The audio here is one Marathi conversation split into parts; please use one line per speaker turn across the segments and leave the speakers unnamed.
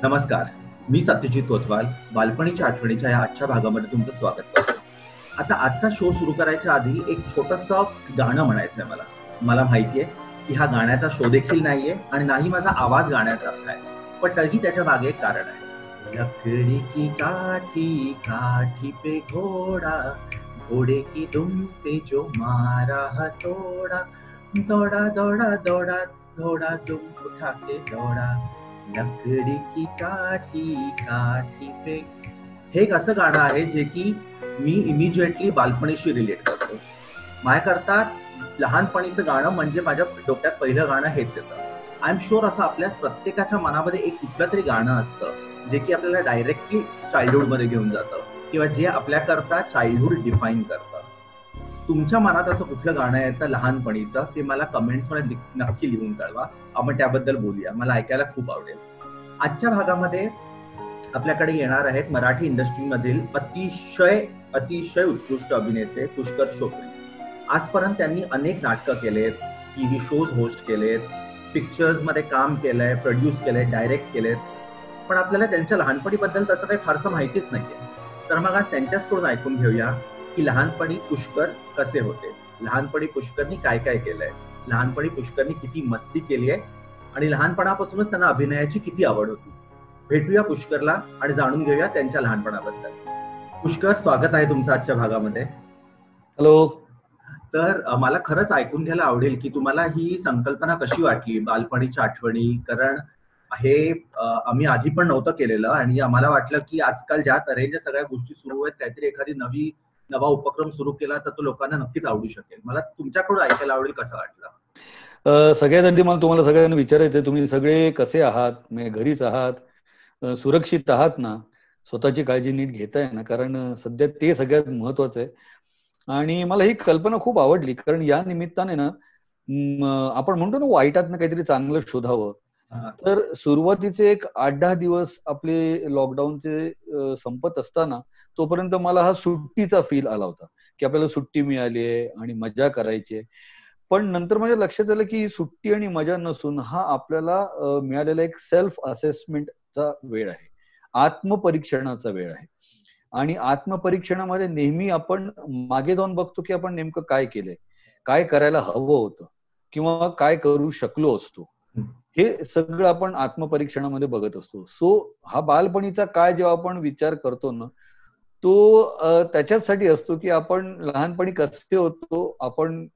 नमस्कार, मी सत्यजित कोतवाल. बालपणीच्या आठवणीच्या या आजच्या भागामध्ये तुमचं स्वागत करतो. आता आजचा शो सुरू करायच्या आधी एक छोटंसं गाणं म्हणायचंय मला. मला माहितीये की हा गाण्याचा शो देखील नाहीये आणि नाही माझा आवाज गाण्यासारखा आहे. पण तरीही त्याच्या मागे एक कारण आहे. लकड़ी की काठी, काठी पे घोड़ा, घोड़े की दुम पे जो मारा हथौड़ा, दौड़ा दौड़ा दौड़ा, घोड़ा दुम उठा के दौड़ा, लकड़ी की काठी, काठी पे. हे एक असं गाणं आहे जे की मी इमिजिएटली बालपणीशी रिलेट करतो. माझ्याकरता लहानपणीचं गाणं म्हणजे माझ्या डोक्यात पहिलं गाणं हेच येतं. आय एम शुअर असं आपल्या प्रत्येकाच्या मनामध्ये एक कुठलं तरी गाणं असतं जे की आपल्याला डायरेक्टली चाइल्डहुडमध्ये घेऊन जातं किंवा जे आपल्याकरता चाइल्डहुड डिफाईन करतं. तुमच्या मनात असं कुठलं गाणं येतं लहानपणीचं ते मला कमेंट्समध्ये नक्की लिहून कळवा. आपण त्याबद्दल बोलूया. मला ऐकायला खूप आवडेल. आजच्या भागामध्ये आपल्याकडे येणार आहेत मराठी इंडस्ट्रीमधील अतिशय उत्कृष्ट अभिनेते पुष्कर चोपडे. आजपर्यंत त्यांनी अनेक नाटकं केलेत, टीव्ही शोज होस्ट केलेत, पिक्चर्स मध्ये काम केलंय, प्रोड्यूस केलंय, डायरेक्ट केलेत. पण आपल्याला त्यांच्या लहानपणीबद्दल तसं काही फारसं माहितीच नाहीये. तर मग आज त्यांच्याचकडून ऐकून घेऊया की लहानपणी पुष्कर कसे होते, लहानपणी पुष्करनी काय काय केलंय, लहानपणी पुष्करनी किती मस्ती केली आहे आणि लहानपणापासूनच त्यांना अभिनयाची किती आवड होती. भेटूया पुष्करला आणि जाणून घेऊया त्यांच्या लहानपणाबद्दल. पुष्कर, स्वागत आहे तुमचं आजच्या भागामध्ये.
हॅलो.
तर मला खरंच ऐकून घ्यायला आवडेल की तुम्हाला ही संकल्पना कशी वाटली बालपणीच्या आठवणी. कारण हे आम्ही आधी पण नव्हतं केलेलं आणि आम्हाला वाटलं की आजकाल ज्या तऱ्हेच्या सगळ्या गोष्टी सुरू आहेत काहीतरी एखादी नवा उपक्रम सुरू केला तर तो लोकांना नक्कीच आवडू शकेल. मला तुमच्याकडून ऐकायला आवडेल कसं वाटलं.
सगळ्यात आधी मला तुम्हाला सगळ्यांना विचारायचं, तुम्ही सगळे कसे आहात, म्हणजे घरीच आहात, सुरक्षित आहात ना, स्वतःची काळजी नीट घेताय ना, कारण सध्या ते सगळ्यात महत्वाचं आहे. आणि मला ही कल्पना खूप आवडली, कारण या निमित्ताने ना आपण म्हणतो ना वाईटातनं काहीतरी चांगलं शोधावं. तर सुरुवातीचे एक 8-10 दिवस आपले लॉकडाऊनचे संपत असताना तोपर्यंत मला हा सुट्टीचा फील आला होता की आपल्याला सुट्टी मिळाली आहे आणि मजा करायची आहे. पण नंतर माझ्या लक्षात आलं की सुट्टी आणि मजा नसून हा आपल्याला मिळालेला एक सेल्फ असेसमेंटचा वेळ आहे, आत्मपरीक्षणाचा वेळ आहे. आणि आत्मपरीक्षणामध्ये नेहमी आपण मागे जाऊन बघतो की आपण नेमकं काय केलंय, काय करायला हवं होतं किंवा काय करू शकलो असतो. हे सगळं आपण आत्मपरीक्षणामध्ये बघत असतो. सो हा बालपणीचा काळ जेव्हा आपण विचार करतो ना, तो त्याच्यासाठी असतो की आपण लहानपणी कसे होतो, आपण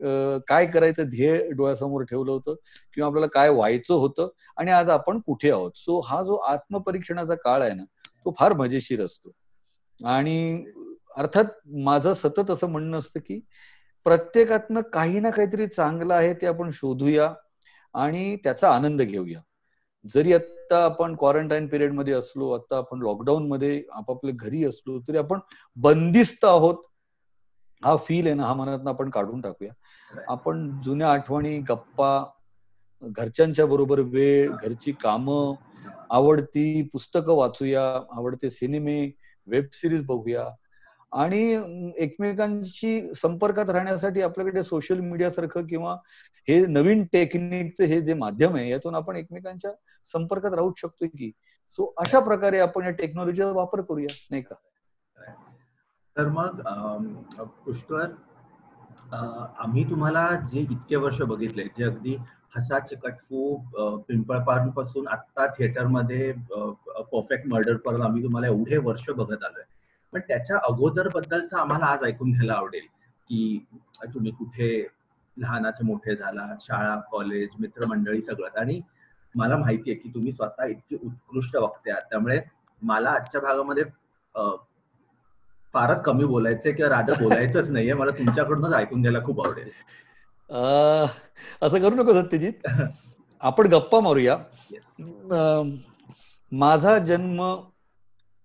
काय करायचं ध्येय डोळ्यासमोर ठेवलं होतं किंवा आपल्याला काय व्हायचं होतं आणि आज आपण कुठे आहोत. सो हा जो आत्मपरीक्षणाचा काळ आहे ना, तो फार मजेशीर असतो. आणि अर्थात माझं सतत असं म्हणणं असतं की प्रत्येकातनं काही ना काहीतरी चांगलं आहे ते आपण शोधूया आणि त्याचा आनंद घेऊया. जरी आता आपण क्वारंटाईन पिरियड मध्ये असलो, आता आपण लॉकडाऊन मध्ये आपापल्या घरी असलो, तरी आपण बंदिस्त आहोत हा फील आहे ना, हा मनातनं आपण काढून टाकूया. आपण जुन्या आठवणी, गप्पा, घरच्यांच्या बरोबर वेळ, घरची कामं, आवडती पुस्तकं वाचूया, आवडते सिनेमे, वेब सिरीज बघूया आणि एकमेकांशी संपर्कात राहण्यासाठी आपल्याकडे सोशल मीडिया सारखं किंवा हे नवीन टेक्निकचं हे जे माध्यम आहे यातून आपण एकमेकांच्या संपर्कात राहू शकतो की. सो अशा प्रकारे आपण या टेक्नॉलॉजीचा वापर करूया, नाही का.
तर मग पुष्कर, आम्ही तुम्हाला जे इतके वर्ष बघितले, जे अगदी हसा चिकटफू पिंपळपासून आत्ता थिएटरमध्ये परफेक्ट मर्डर पर्यंत आम्ही तुम्हाला एवढे वर्ष बघत आलोय. पण त्याच्या अगोदर बद्दलचं आम्हाला आज ऐकून घ्यायला आवडेल की तुम्ही कुठे लहानाचे मोठे झाला, शाळा, कॉलेज, मित्रमंडळी सगळंच. आणि मला माहितीये की तुम्ही स्वतः इतकी उत्कृष्ट वक्ते आहात, त्यामुळे मला आजच्या भागामध्ये फारच कमी बोलायचंय किंवा राधं बोलायचंच नाहीये. मला तुमच्याकडूनच ऐकून घ्यायला खूप आवडेल.
असं करू नको सत्यजित, आपण गप्पा मारूया. माझा जन्म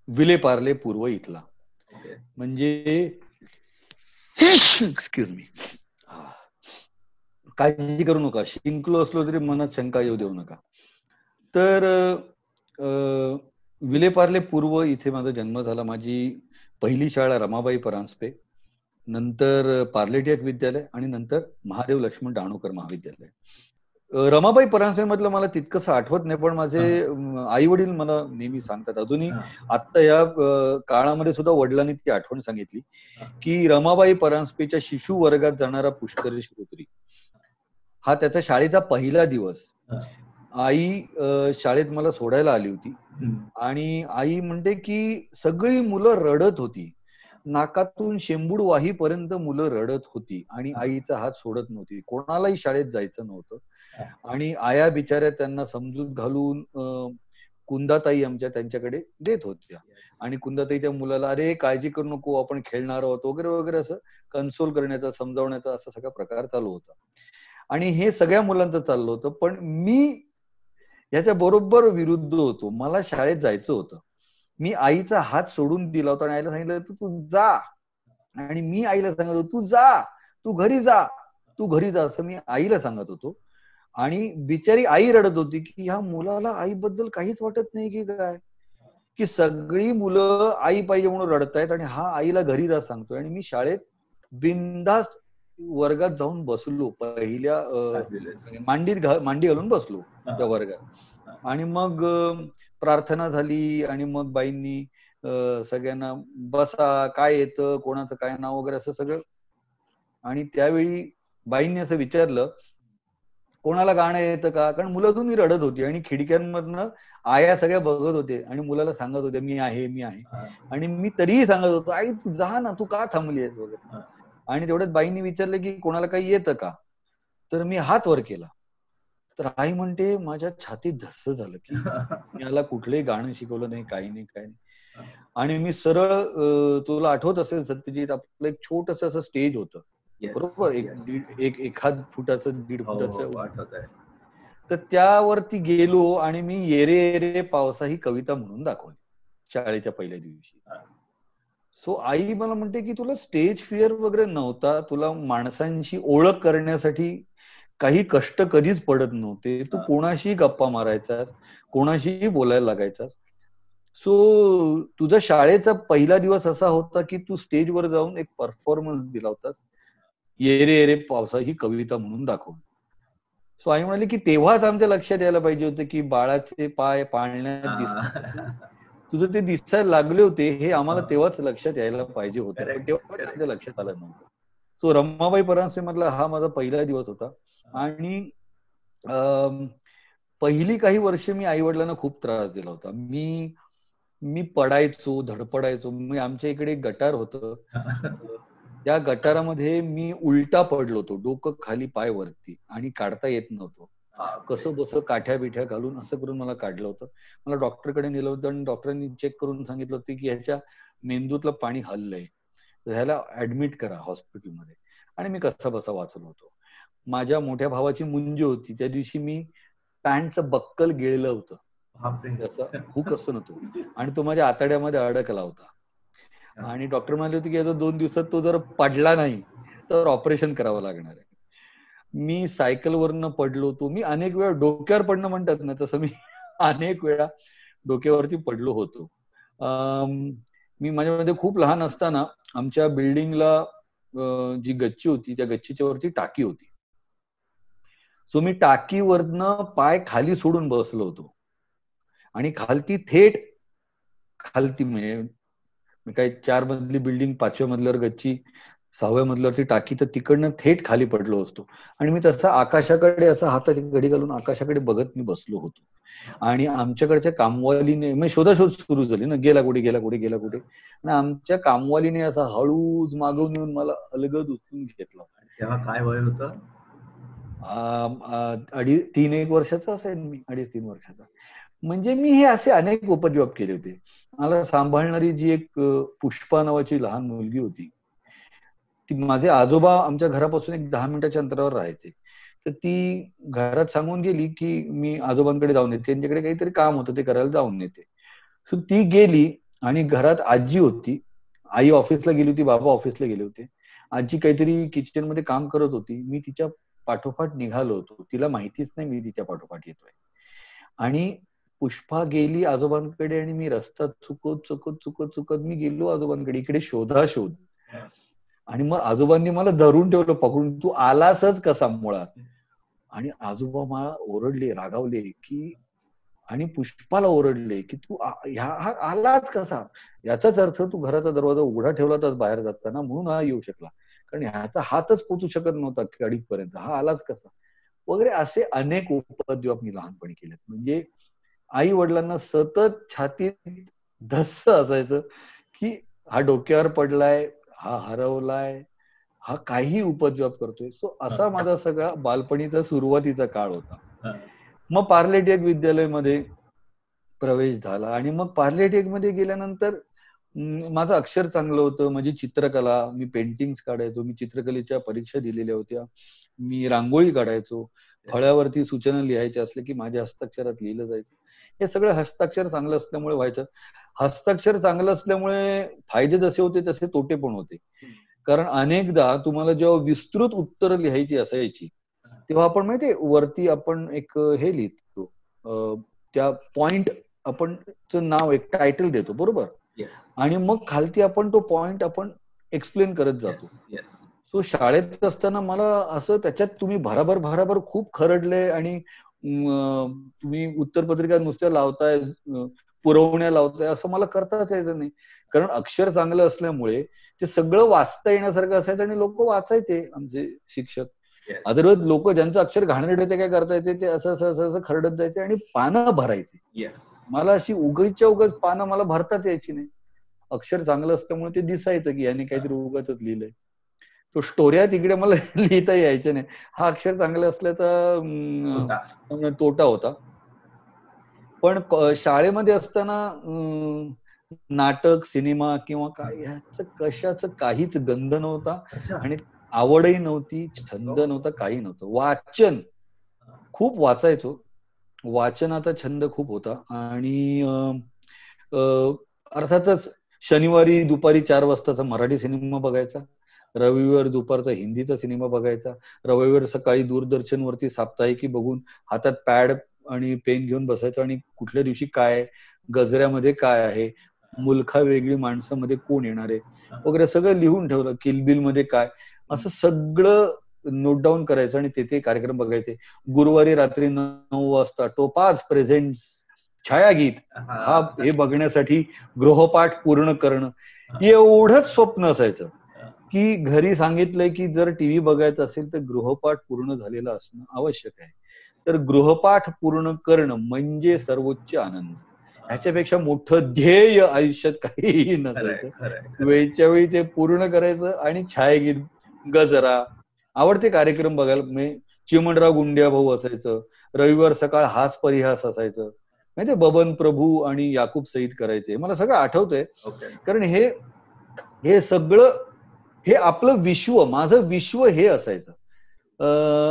विलेपार्ले पूर्व इथला, म्हणजे एक्सक्यूज मी, काळजी करू नका, शिंकलो असलो तरी मनात शंका येऊ देऊ नका. तर विलेपार्ले पूर्व इथे माझा जन्म झाला. माझी पहिली शाळा रमाबाई परांजपे, नंतर पार्ले टिळक विद्यालय आणि नंतर महादेव लक्ष्मण डहाणूकर महाविद्यालय. रमाबाई परांजपे मधलं मला तितकंसं आठवत नाही, पण माझे आई वडील मला नेहमी सांगतात अजूनही. आता या काळामध्ये सुद्धा वडिलांनी ती आठवण सांगितली की रमाबाई परांजपेच्या शिशु वर्गात जाणारा पुष्करी श्रोत्री, हा त्याचा शाळेचा पहिला दिवस. आई शाळेत मला सोडायला आली होती आणि आई म्हणते की सगळी मुलं रडत होती, नाकातून शेंबूड वाहीपर्यंत मुलं रडत होती आणि आईचा हात सोडत नव्हती. कोणालाही शाळेत जायचं नव्हतं आणि आया बिचाऱ्या त्यांना समजूत घालून कुंदाताई आमच्या त्यांच्याकडे देत होत्या आणि कुंदाताई त्या मुलाला अरे काळजी करू नको, आपण खेळणार आहोत वगैरे वगैरे असं कन्सोल करण्याचा, समजावण्याचा असा सगळा प्रकार चालू होता. आणि हे सगळ्या मुलांचं चाललं होतं, पण मी याच्या बरोबर विरुद्ध होतो. मला शाळेत जायचं होतं. मी आईचा हात सोडून दिला होता आणि आईला सांगितलं तू जा, आणि मी आईला सांगत होतो तू जा, तू घरी जा, तू घरी जा, असं मी आईला सांगत होतो. आणि बिचारी आई रडत होती की ह्या मुलाला आईबद्दल काहीच वाटत नाही की काय, की सगळी मुलं आई पाहिजे म्हणून रडतायत आणि हा आईला घरी जा सांगतोय. आणि मी शाळेत बिनधास्त वर्गात जाऊन बसलो, पहिल्या मांडी घालून बसलो त्या वर्गात. आणि मग प्रार्थना झाली आणि मग बाईंनी सगळ्यांना बसा, काय येतं, कोणाचं काय नाव वगैरे असं सगळं. आणि त्यावेळी बाईंनी असं विचारलं कोणाला गाणं येतं का, कारण मुलं तुम्ही रडत होती आणि खिडक्यांमधनं आया सगळ्या बघत होते आणि मुलाला सांगत होते मी आहे मी आहे. आणि मी तरीही सांगत होतो आई तू जा ना, तू का थांबली आहेस वगैरे. आणि तेवढ्यात बाईंनी विचारलं की कोणाला काही येतं का, तर मी हात वर केला. तर आई म्हणते माझ्या छातीत धस्स झालं की मला कुठलंही गाणं शिकवलं नाही, काही नाही काय नाही. आणि मी सरळ तुला आठवत असेल सत्यजित, आपलं एक छोटस असं स्टेज होतं बरोबर, एखाद फुटाचं 1.5 फुटाचं, तर त्यावरती गेलो आणि मी येरे येरे पावसा ही कविता म्हणून दाखवली शाळेच्या पहिल्या दिवशी. सो आई मला म्हणते की तुला स्टेज फिअर वगैरे नव्हता, तुला माणसांशी ओळख करण्यासाठी काही कष्ट कधीच पडत नव्हते, तू कोणाशी गप्पा मारायचास, कोणाशीही बोलायला लागायचास. सो तुझा शाळेचा पहिला दिवस असा होता की तू स्टेजवर जाऊन एक परफॉर्मन्स दिला होतास, येरे येरे पावसा ही कविता म्हणून दाखव. सो आई म्हणाली की तेव्हाच आमच्या लक्षात यायला पाहिजे होतं की बाळाचे पाय पाळण्यात दिसतात, तुझं ते दिसायला लागले होते हे आम्हाला तेव्हाच लक्षात यायला पाहिजे होतं, पण तेव्हा आमच्या लक्षात आलं नव्हतं. सो रमाबाई परांजपे मधला हा माझा पहिला दिवस होता. आणि पहिली काही वर्ष मी आई वडिलांना खूप त्रास दिला होता. मी पडायचो, धडपडायचो. मी आमच्या इकडे एक गटार होतं, त्या गटारामध्ये मी उलटा पडलो होतो, डोकं खाली पाय वरती, आणि काढता येत नव्हतं. कसं बस काठ्या बिठ्या घालून असं करून मला काढलं होतं. मला डॉक्टरकडे नेलं होतं आणि डॉक्टरांनी चेक करून सांगितलं होतं की ह्याच्या मेंदूतलं पाणी हललंय, ह्याला ऍडमिट करा हॉस्पिटलमध्ये. आणि मी कसा बसा वाचलो होतो. माझ्या मोठ्या भावाची मुंज होती, त्या दिवशी मी पॅन्टचं बक्कल गिळलं होतं, त्याचा हुक असतो ना तो, आणि तो माझ्या आतड्यामध्ये अडकला होता. आणि डॉक्टर म्हणाले होते की याचा 2 दिवसात तो जर पडला नाही तर ऑपरेशन करावं लागणार आहे. मी सायकलवरनं पडलो होतो, मी अनेक वेळा डोक्यावर पडणं म्हणतात ना तसं मी अनेक वेळा डोक्यावरती पडलो होतो. मी माझ्यामध्ये खूप लहान असताना आमच्या बिल्डिंगला जी गच्ची होती त्या गच्चीच्या वरती टाकी होती. सो मी टाकीवरनं पाय खाली सोडून बसलो होतो आणि खालती थेट खालती म्हणजे काही 4 मजली बिल्डिंग, 5व्या मजल्यावर गच्ची, 6व्या मजल्यावरती टाकी, तर तिकडनं थेट खाली पडलो असतो. आणि मी तसा आकाशाकडे असा हाताची घडी घालून आकाशाकडे बघत मी बसलो होतो. आणि आमच्याकडच्या कामवालीने म्हणजे शोधाशोध सुरू झाली ना, गेला कुठे गेला कुठे गेला कुठे, आणि आमच्या कामवालीने असा हळूच मागून येऊन मला अलगद उचलून घेतला.
तेव्हा काय वय होतं?
3-1 वर्षाचा असेल मी, 2.5-3 वर्षाचा. म्हणजे मी हे असे अनेक उपद्व्याप केले होते. मला सांभाळणारी जी एक पुष्पा नावाची लहान मुलगी होती, ती, माझे आजोबा आमच्या घरापासून एक 10 मिनिटाच्या अंतरावर राहायचे, तर ती घरात सांगून गेली की मी आजोबांकडे जाऊन येते, त्यांच्याकडे काहीतरी काम होतं ते करायला जाऊन येते. सो ती गेली आणि घरात आजी होती. आई ऑफिसला गेली होती, बाबा ऑफिसला गेले होते. आजी काहीतरी किचन मध्ये काम करत होती. मी तिच्या पाठोपाठ निघालो होतो, तिला माहितीच नाही मी तिच्या पाठोपाठ येतोय. आणि पुष्पा गेली आजोबांकडे आणि मी रस्ता चुकत चुकत चुकत चुकत मी गेलो आजोबांकडे, इकडे शोधाशोध. आणि मग आजोबांनी मला धरून ठेवलं पकडून, तू आलासच कसा मुळात. आणि आजोबा मला ओरडले, रागावले की, आणि पुष्पाला ओरडले की तू हा आलाच कसा, याचाच अर्थ तू घराचा दरवाजा उघडा ठेवला तर बाहेर जाताना, म्हणून हा येऊ शकला, कारण ह्याचा हातच पोचू शकत नव्हता कढीपर्यंत, हा आलाच कसा वगैरे. असे अनेक उपद्व्याप मी लहानपणी केलेत. म्हणजे आई वडिलांना सतत छातीत धस्स असायचं की हा डोक्यावर पडलाय, हा हरवलाय, हा काही उपद्व्याप करतोय. सो असा माझा सगळा बालपणीचा सुरुवातीचा काळ होता. मग पार्ले टेक विद्यालयामध्ये प्रवेश झाला आणि मग पार्ले टेक मध्ये गेल्यानंतर माझं अक्षर चांगलं होतं, माझी चित्रकला, मी पेंटिंग्स काढायचो, मी चित्रकलेच्या परीक्षा दिलेल्या होत्या, मी रांगोळी काढायचो, फळ्यावरती सूचना लिहायच्या असल्या की माझ्या हस्ताक्षरात लिहिलं जायचं. हे सगळं हस्ताक्षर चांगलं असल्यामुळे व्हायचं. हस्ताक्षर चांगलं असल्यामुळे फायदे जसे होते तसे तोटे पण होते. कारण अनेकदा तुम्हाला जेव्हा विस्तृत उत्तर लिहायची असायची तेव्हा आपण माहितीये वरती आपण एक हे लिहितो, त्या पॉइंट आपण नाव एक टायटल देतो, बरोबर, आणि मग खालती आपण तो पॉइंट आपण एक्सप्लेन करत जातो. सो शाळेत असताना मला असं त्याच्यात तुम्ही भराभर खूप खरडले आणि तुम्ही उत्तरपत्रिका नुसत्या लावताय, पुरवण्या लावताय, असं मला करताच यायचं नाही. कारण अक्षर चांगलं असल्यामुळे ते सगळं वाचता येण्यासारखं असायचं आणि लोक वाचायचे आमचे शिक्षक. अदरवाईज लोक ज्यांचं अक्षर घाणेरडे ते काय करतायचे, ते असं असं असं असं खरडत जायचे आणि पानं भरायचे. मला अशी उगीच्या उगाच पानं मला भरताच यायची नाही. अक्षर चांगलं असल्यामुळे ते दिसायचं की याने काहीतरी उगाचच लिहिलंय. तो स्टोऱ्या तिकडे मला लिहिता यायच्या नाही. हा अक्षर चांगलं असल्याचा तोटा होता. पण शाळेमध्ये असताना नाटक, सिनेमा किंवा काय ह्याचं कशाचं काहीच गंध नव्हता आणि आवडही नव्हती, छंद नव्हता, काही नव्हतं. वाचन खूप वाचायचो, वाचनाचा छंद खूप होता. आणि अर्थातच शनिवारी दुपारी 4 वाजताचा मराठी सिनेमा बघायचा, रविवार दुपारचा हिंदीचा सिनेमा बघायचा, रविवार सकाळी दूरदर्शनवरती साप्ताहिकी बघून हातात पॅड आणि पेन घेऊन बसायचं आणि कुठल्या दिवशी काय, गजऱ्यामध्ये काय आहे, मुलखा वेगळी माणसामध्ये कोण येणार आहे वगैरे सगळं लिहून ठेवलं. किलबिल मध्ये काय, असं सगळं नोट डाऊन करायचं आणि ते कार्यक्रम बघायचे. गुरुवारी रात्री 9 वाजता टोपाज प्रेझेंट्स छायागीत, हे बघण्यासाठी गृहपाठ पूर्ण करणं, एवढंच स्वप्न असायचं की घरी सांगितलंय की जर टीव्ही बघायचा असेल तर गृहपाठ पूर्ण झालेला असणं आवश्यक आहे. तर गृहपाठ पूर्ण करणं म्हणजे सर्वोच्च आनंद. ह्याच्यापेक्षा मोठं ध्येय आयुष्यात काहीही नसायचं. वेळच्या वेळी ते पूर्ण करायचं. आणि छायागीत, गजरा, आवडते कार्यक्रम बघायला, म्हणजे चिमणराव गुंड्या भाऊ असायचं, रविवार सकाळ हास परिहास असायचं, माहितीये बबन प्रभू आणि याकूब सईद करायचे. मला सगळं आठवतंय कारण हे सगळं हे आपलं विश्व, माझं विश्व हे असायचं.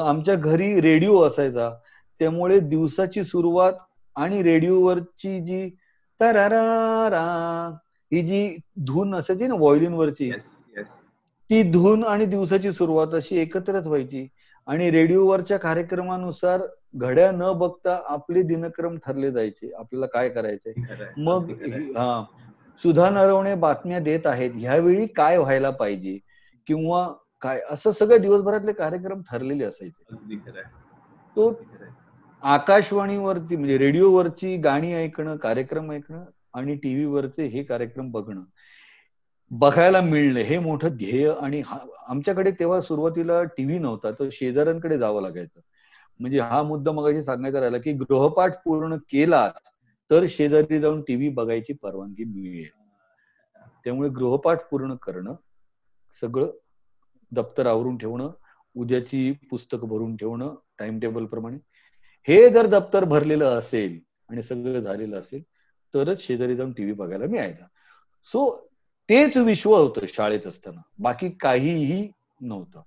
आमच्या घरी रेडिओ असायचा, त्यामुळे दिवसाची सुरुवात आणि रेडिओवरची जी तरारा ही जी धून असायची ना व्हायोलिनवरची, ती धून आणि दिवसाची सुरुवात अशी एकत्रच व्हायची. आणि रेडिओवरच्या कार्यक्रमानुसार घड्या न बघता आपले दिनक्रम ठरले जायचे, आपल्याला काय करायचंय. मग सुधा नरवणे बातम्या देत आहेत, ह्यावेळी काय व्हायला पाहिजे किंवा काय, असं सगळं दिवसभरातले कार्यक्रम ठरलेले असायचे. तो आकाशवाणीवरती म्हणजे रेडिओवरची गाणी ऐकणं, कार्यक्रम ऐकणं आणि टीव्हीवरचे हे कार्यक्रम बघणं, बघायला मिळणं, हे मोठं ध्येय. आणि आमच्याकडे तेव्हा सुरुवातीला टीव्ही नव्हता, तर शेजाऱ्यांकडे जावं लागायचं. म्हणजे हा मुद्दा मगाशी सांगायचा राहिला की गृहपाठ पूर्ण केला तर शेजारी जाऊन टीव्ही बघायची परवानगी मिळेल. त्यामुळे गृहपाठ पूर्ण करणं, सगळं दप्तर आवरून ठेवणं, उद्याची पुस्तक भरून ठेवणं टाइम टेबल प्रमाणे, हे जर दप्तर भरलेलं असेल आणि सगळं झालेलं असेल तरच शेजारी जाऊन टीव्ही बघायला मिळायचा. सो तेच विश्व होतं शाळेत असताना, बाकी काहीही नव्हतं.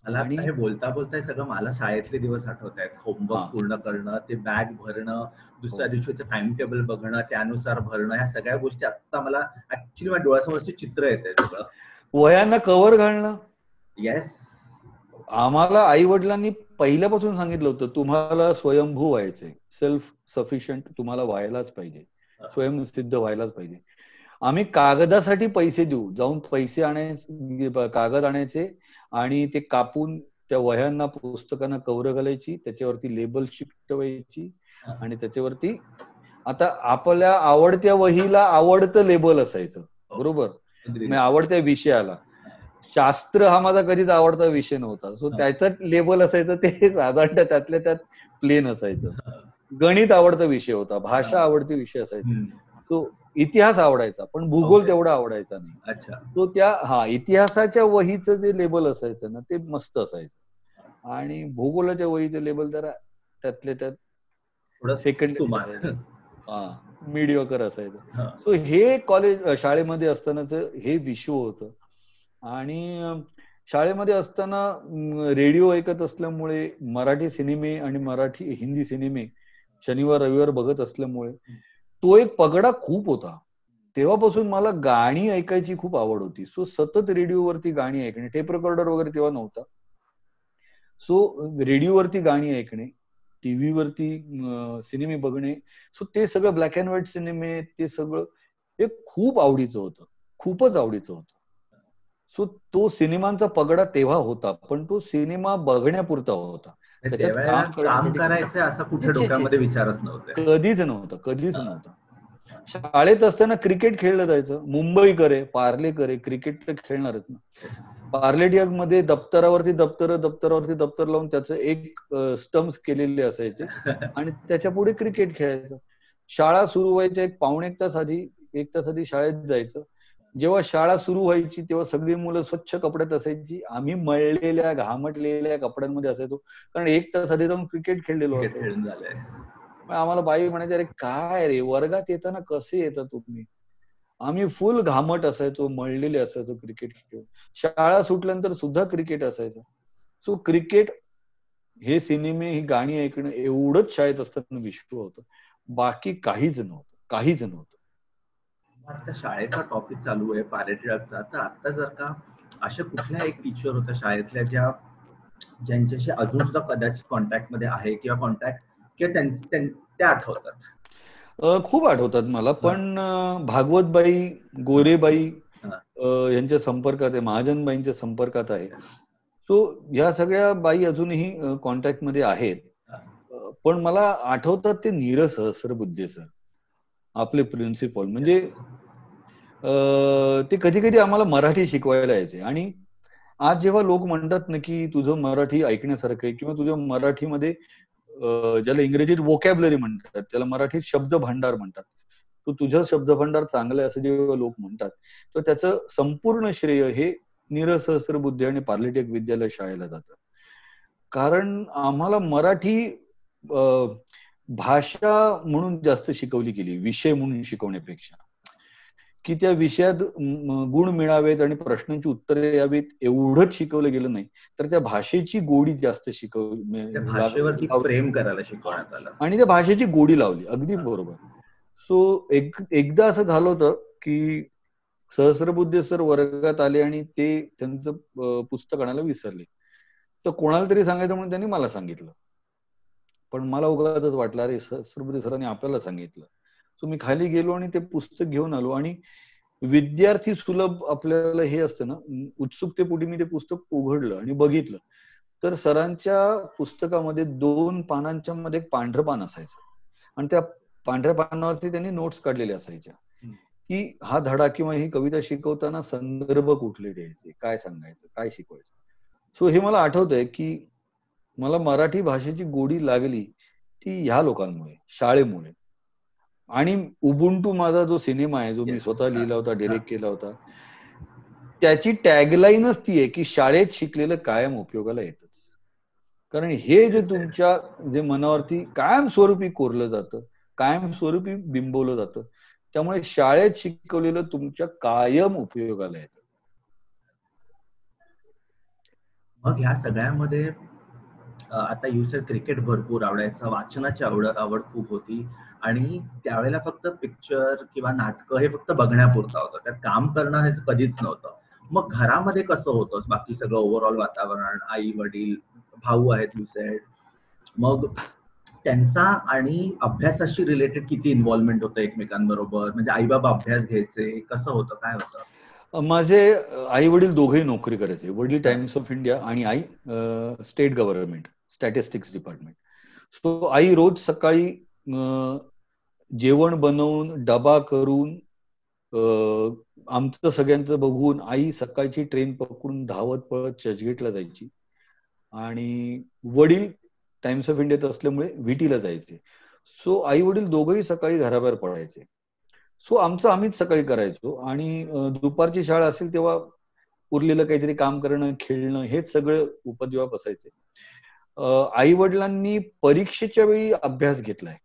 मला हे बोलता बोलता सगळं मला शाळेतले दिवस आठवत आहेत. होमवर्क पूर्ण करणं, ते बॅग भरणं, दुसऱ्या दिवशीचं टाइम टेबल बघणं, त्यानुसार भरणं, ह्या सगळ्या गोष्टी आता मला ऍक्च्युली माझ्या डोळ्यासमोरचे चित्र येत आहे सगळं.
वह्यांना कव्हर घालणं,
येस,
आम्हाला आई वडिलांनी पहिल्यापासून सांगितलं होतं तुम्हाला स्वयंभू व्हायचंय, सेल्फ सफिशियंट तुम्हाला व्हायलाच पाहिजे, स्वयंसिद्ध व्हायलाच पाहिजे. आम्ही कागदासाठी पैसे देऊ, जाऊन पैसे आणायचे, कागद आणायचे आणि ते कापून त्या वह्यांना पुस्तकांना कव्हर घालायची, त्याच्यावरती लेबल चिकटवायची आणि त्याच्यावरती आता आपल्या आवडत्या वहीला आवडतं लेबल असायचं, बरोबर, म्हणजे आवडत्या विषयाला. शास्त्र हा माझा कधीच आवडता विषय नव्हता, सो त्याचं लेबल असायचं ते साधारणतः त्यातल्या त्यात प्लेन असायचं. गणित आवडता विषय होता, भाषा आवडती विषय असायचा, सो इतिहास आवडायचा, पण भूगोल तेवढा आवडायचा नाही. तो त्या इतिहासाच्या वहीचं जे लेबल असायचं ना ते मस्त असायचं, आणि भूगोलाच्या वहीचं लेबल जरा त्यातल्या त्यात सेकंड मीडिओकर असायचं. सो हे कॉलेज शाळेमध्ये असतानाच हे विषय होतं. आणि शाळेमध्ये असताना रेडिओ ऐकत असल्यामुळे मराठी सिनेमे आणि हिंदी सिनेमे शनिवार रविवार बघत असल्यामुळे तो एक पगडा खूप होता. तेव्हापासून मला गाणी ऐकायची खूप आवड होती. सो सतत रेडिओवरती गाणी ऐकणे, टेप रेकॉर्डर वगैरे तेव्हा नव्हता, सो रेडिओवरती गाणी ऐकणे, टीव्हीवरती सिनेमे बघणे, सो ते सगळं ब्लॅक अँड व्हाईट सिनेमे, ते सगळं हे खूप आवडीचं होतं, खूपच आवडीचं होतं. सो तो सिनेमांचा पगडा तेव्हा होता, पण तो सिनेमा बघण्यापुरता होता, त्याच्यात काम करायचं असा कुठे डोक्यामध्ये विचारच नव्हता, कधीच नव्हता. शाळेत असताना क्रिकेट खेळलं जायचं, मुंबईकर आहे, पार्लेकर आहे, क्रिकेट तर खेळणारच ना. पार्लेटियग मध्ये दप्तरावरती दप्तर लावून त्याचं एक स्टम्प्स केलेले असायचे आणि त्याच्या पुढे क्रिकेट खेळायचं. शाळा सुरू व्हायच्या एक तास आधी शाळेत जायचं. जेव्हा शाळा सुरू व्हायची तेव्हा सगळी मुलं स्वच्छ कपड्यात असायची, आम्ही मळलेल्या घामटलेल्या कपड्यांमध्ये असायचो, कारण एक तास आधी जाऊन क्रिकेट खेळलेलो असायचो. आम्हाला बाई म्हणायचे, अरे काय रे, वर्गात येताना कसे येतात तुम्ही? आम्ही फुल घामट असायचो, मळलेले असायचो क्रिकेट खेळून. शाळा सुटल्यानंतर सुद्धा क्रिकेट असायचं. सो क्रिकेट, हे सिनेमे, ही गाणी ऐकणं एवढंच शाळेत असताना विश्व होतं, बाकी काहीच नव्हतं. आता शाळेचा टॉपिक चालू आहे पार्लेटियगचा, तर आता जर का अशा कुठल्या एक टीचर होत्या शाळेतल्या ज्यांच्याशी अजून सुद्धा कदाचित कॉन्टॅक्ट मध्ये आहे किंवा त्या आठवतात? खूप आठवतात मला, पण भागवतबाई, गोरेबाई यांच्या संपर्कात आहे, महाजनबाईंच्या संपर्कात आहे. सो ह्या सगळ्या बाई अजूनही कॉन्टॅक्ट मध्ये आहेत. पण मला आठवतात ते नीरज सहस्रबुद्धे सर, आपले प्रिन्सिपल. म्हणजे ते कधी कधी आम्हाला मराठी शिकवायला यायचे. आणि आज जेव्हा लोक म्हणतात ना की तुझं मराठी ऐकण्यासारखं आहे, किंवा तुझ्या मराठीमध्ये ज्याला इंग्रजीत वोकॅब्युलरी म्हणतात, त्याला मराठीत शब्द भांडार म्हणतात, तो तुझं शब्द भांडार चांगलं आहे असं जेव्हा लोक म्हणतात, तर त्याचं संपूर्ण श्रेय हे नीरज सहस्रबुद्धे आणि पार्लेटियग विद्यालय शाळेला जातं. कारण आम्हाला मराठी भाषा म्हणून जास्त शिकवली गेली, विषय म्हणून शिकवण्यापेक्षा, की त्या विषयात गुण मिळावेत आणि प्रश्नांची उत्तरे यावीत एवढंच शिकवलं गेलं नाही, तर त्या भाषेची गोडी जास्त भाषेवरती प्रेम करायला शिकवण्यात आलं आणि त्या भाषेची गोडी लावली. अगदी बरोबर. सो एकदा असं झालं होतं की सहस्रबुद्धे सर वर्गात आले आणि ते त्यांचं पुस्तक आणायला विसरले. तर कोणाला तरी सांगायचं म्हणून त्यांनी मला सांगितलं, पण मला उगाचच वाटलं, अरे सहस्रबुद्धे सरांनी आपल्याला सांगितलं. सो मी खाली गेलो आणि ते पुस्तक घेऊन आलो, आणि विद्यार्थी सुलभ आपल्याला हे असतं ना, उत्सुकतेपोटी मी ते पुस्तक उघडलं आणि बघितलं, तर सरांच्या पुस्तकामध्ये 2 पानांच्या मध्ये एक पांढरं पान असायचं, आणि त्या पांढऱ्या पानावरती त्यांनी नोट्स काढलेल्या असायच्या की हा धडा किंवा ही कविता शिकवताना संदर्भ कुठले द्यायचे, काय सांगायचं, काय शिकवायचं. सो हे मला आठवतंय की मला मराठी भाषेची गोडी लागली ती ह्या लोकांमुळे, शाळेमुळे. आणि उबुंटू माझा जो सिनेमा आहे, जो मी स्वतः लिहिला होता, डिरेक्ट केला होता, त्याची टॅगलाईनच ती आहे की शाळेत शिकलेलं कायम उपयोगाला येतच. कारण हे जे तुमच्या जे मनावरती कायमस्वरूपी कोरलं जातं, कायमस्वरूपी बिंबवलं जातं, त्यामुळे शाळेत शिकवलेलं तुमच्या कायम उपयोगाला येतं. मग ह्या सगळ्यामध्ये आता युसेड क्रिकेट भरपूर आवडायचं, वाचनाची आवड खूप होती, आणि त्यावेळेला फक्त पिक्चर किंवा नाटकं हे फक्त बघण्यापुरता होतं, त्यात काम करणं हे कधीच नव्हतं. मग घरामध्ये कसं होतं बाकी सगळं ओव्हरऑल वातावरण? आई वडील, भाऊ आहेत युसेड, मग त्यांचा आणि अभ्यासाशी रिलेटेड किती इन्व्हॉल्वमेंट होतं एकमेकांबरोबर? म्हणजे आई बाबा अभ्यास घ्यायचे, कसं होतं, काय होतं? माझे आई वडील दोघेही नोकरी करायचे. वडील टाइम्स ऑफ इंडिया आणि आई state government statistics department. So आई रोज सकाळी जेवण बनवून डबा करून आमचं सगळ्यांचं बघून आई सकाळची ट्रेन पकडून धावत पळत चर्चगेटला जायची आणि वडील टाइम्स ऑफ इंडियात असल्यामुळे विटीला जायचे. सो आई वडील दोघंही सकाळी घराबाहेर पडायचे. सो आमचं आम्हीच सकाळी करायचो आणि दुपारची शाळा असेल तेव्हा उरलेलं काहीतरी काम करणं, खेळणं हेच सगळं उपद्व्याप असायचे. आई वडिलांनी परीक्षेच्या वेळी अभ्यास घेतलाय,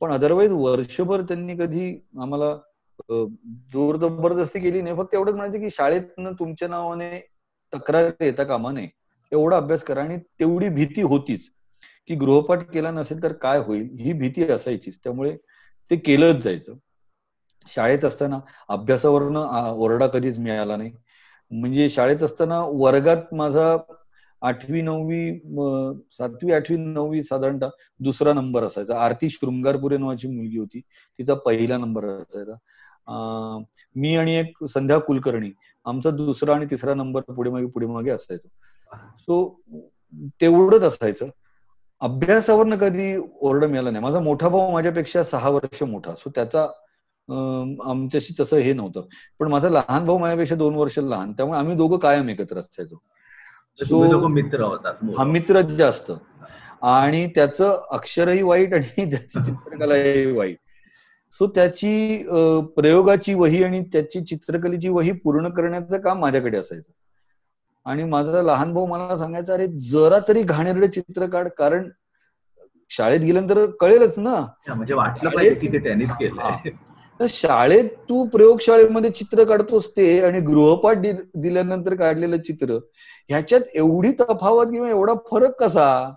पण अदरवाईज वर्षभर त्यांनी कधी आम्हाला जोर जबरदस्ती केली नाही. फक्त एवढंच म्हणायचं की शाळेतनं तुमच्या नावाने तक्रार येता कामा नये, एवढा अभ्यास करा. आणि तेवढी भीती होतीच की गृहपाठ केला नसेल तर काय होईल, ही भीती असायचीच. त्यामुळे ते केलंच जायचं. शाळेत असताना अभ्यासावरनं ओरडा कधीच मिळाला नाही. म्हणजे शाळेत असताना वर्गात माझा 8वी 9वी 7वी 8वी 9वी साधारणतः दुसरा नंबर असायचा. आरती शृंगारपुरे नावाची मुलगी होती, तिचा पहिला नंबर असायचा. मी आणि एक संध्या कुलकर्णी आमचा दुसरा आणि तिसरा नंबर पुढे मागे असायचो. सो तेवढंच असायचं. अभ्यासावरनं कधी ओरडा मिळाला नाही. माझा मोठा भाऊ माझ्यापेक्षा 6 वर्ष मोठा, सो त्याचा आमच्याशी तसं हे नव्हतं. पण माझा लहान भाऊ माझ्यापेक्षा 2 वर्ष लहान, त्यामुळे आम्ही दोघं कायम एकत्र असायचो.
सो मित्र होतात.
हा, मित्र जास्त. आणि त्याचं अक्षरही वाईट आणि त्याची चित्रकलाही वाईट. सो त्याची प्रयोगाची वही आणि त्याची चित्रकलेची वही पूर्ण करण्याचं काम माझ्याकडे असायचं. आणि माझा लहान भाऊ मला सांगायचा, अरे जरा तरी घाणेरडे चित्र काढ, कारण शाळेत गेल्यानंतर कळेलच ना.
म्हणजे वाटलं पाहिजे की ते त्यांनीच केलंय.
तर शाळेत तू प्रयोगशाळेमध्ये चित्र काढतोस ते आणि गृहपाठ दिल्यानंतर काढलेलं चित्र, ह्याच्यात एवढी तफावत किंवा एवढा फरक कसा.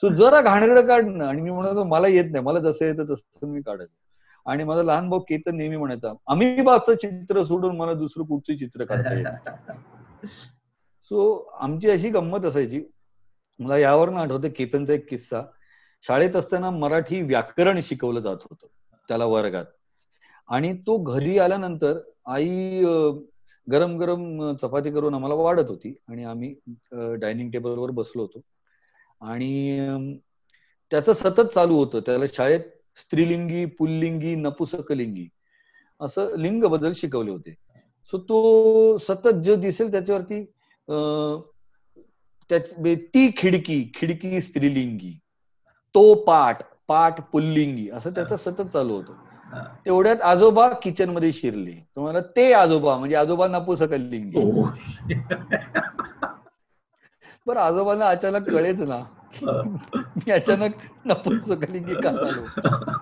सो जरा घाणेरडं काढणं. आणि मी म्हणालो मला येत नाही, मला जसं येतं तसं मी काढायचो. आणि माझा लहान भाऊ केतन नेहमी म्हणायचा, आम्ही बाचं चित्र सोडून मला दुसरं कुठचं चित्र काढता येत. सो आमची अशी गंमत असायची. मला यावरून आठवतं केतनचा एक किस्सा. शाळेत असताना मराठी व्याकरण शिकवलं जात होतं त्याला वर्गात. आणि तो घरी आल्यानंतर आई गरम गरम चपाती करून आम्हाला वाढत होती आणि आम्ही डायनिंग टेबलवर बसलो होतो. आणि त्याचं सतत चालू होतं. त्याला शाळेत स्त्रीलिंगी, पुल्लिंगी, नपुसकलिंगी असं लिंग बदल शिकवले होते. सो तो सतत जे दिसेल त्याच्यावरती ती खिडकी स्त्रीलिंगी, तो पाट पुल्लिंगी असं त्याचं सतत चालू होतं. तेवढ्यात आजोबा किचन मध्ये शिरले. तुम्हाला ते आजोबा म्हणजे आजोबा नपुसकलिंगी. बरं, आजोबांना अचानक कळेच ना मी अचानक नपुसकलिंगी का झालो.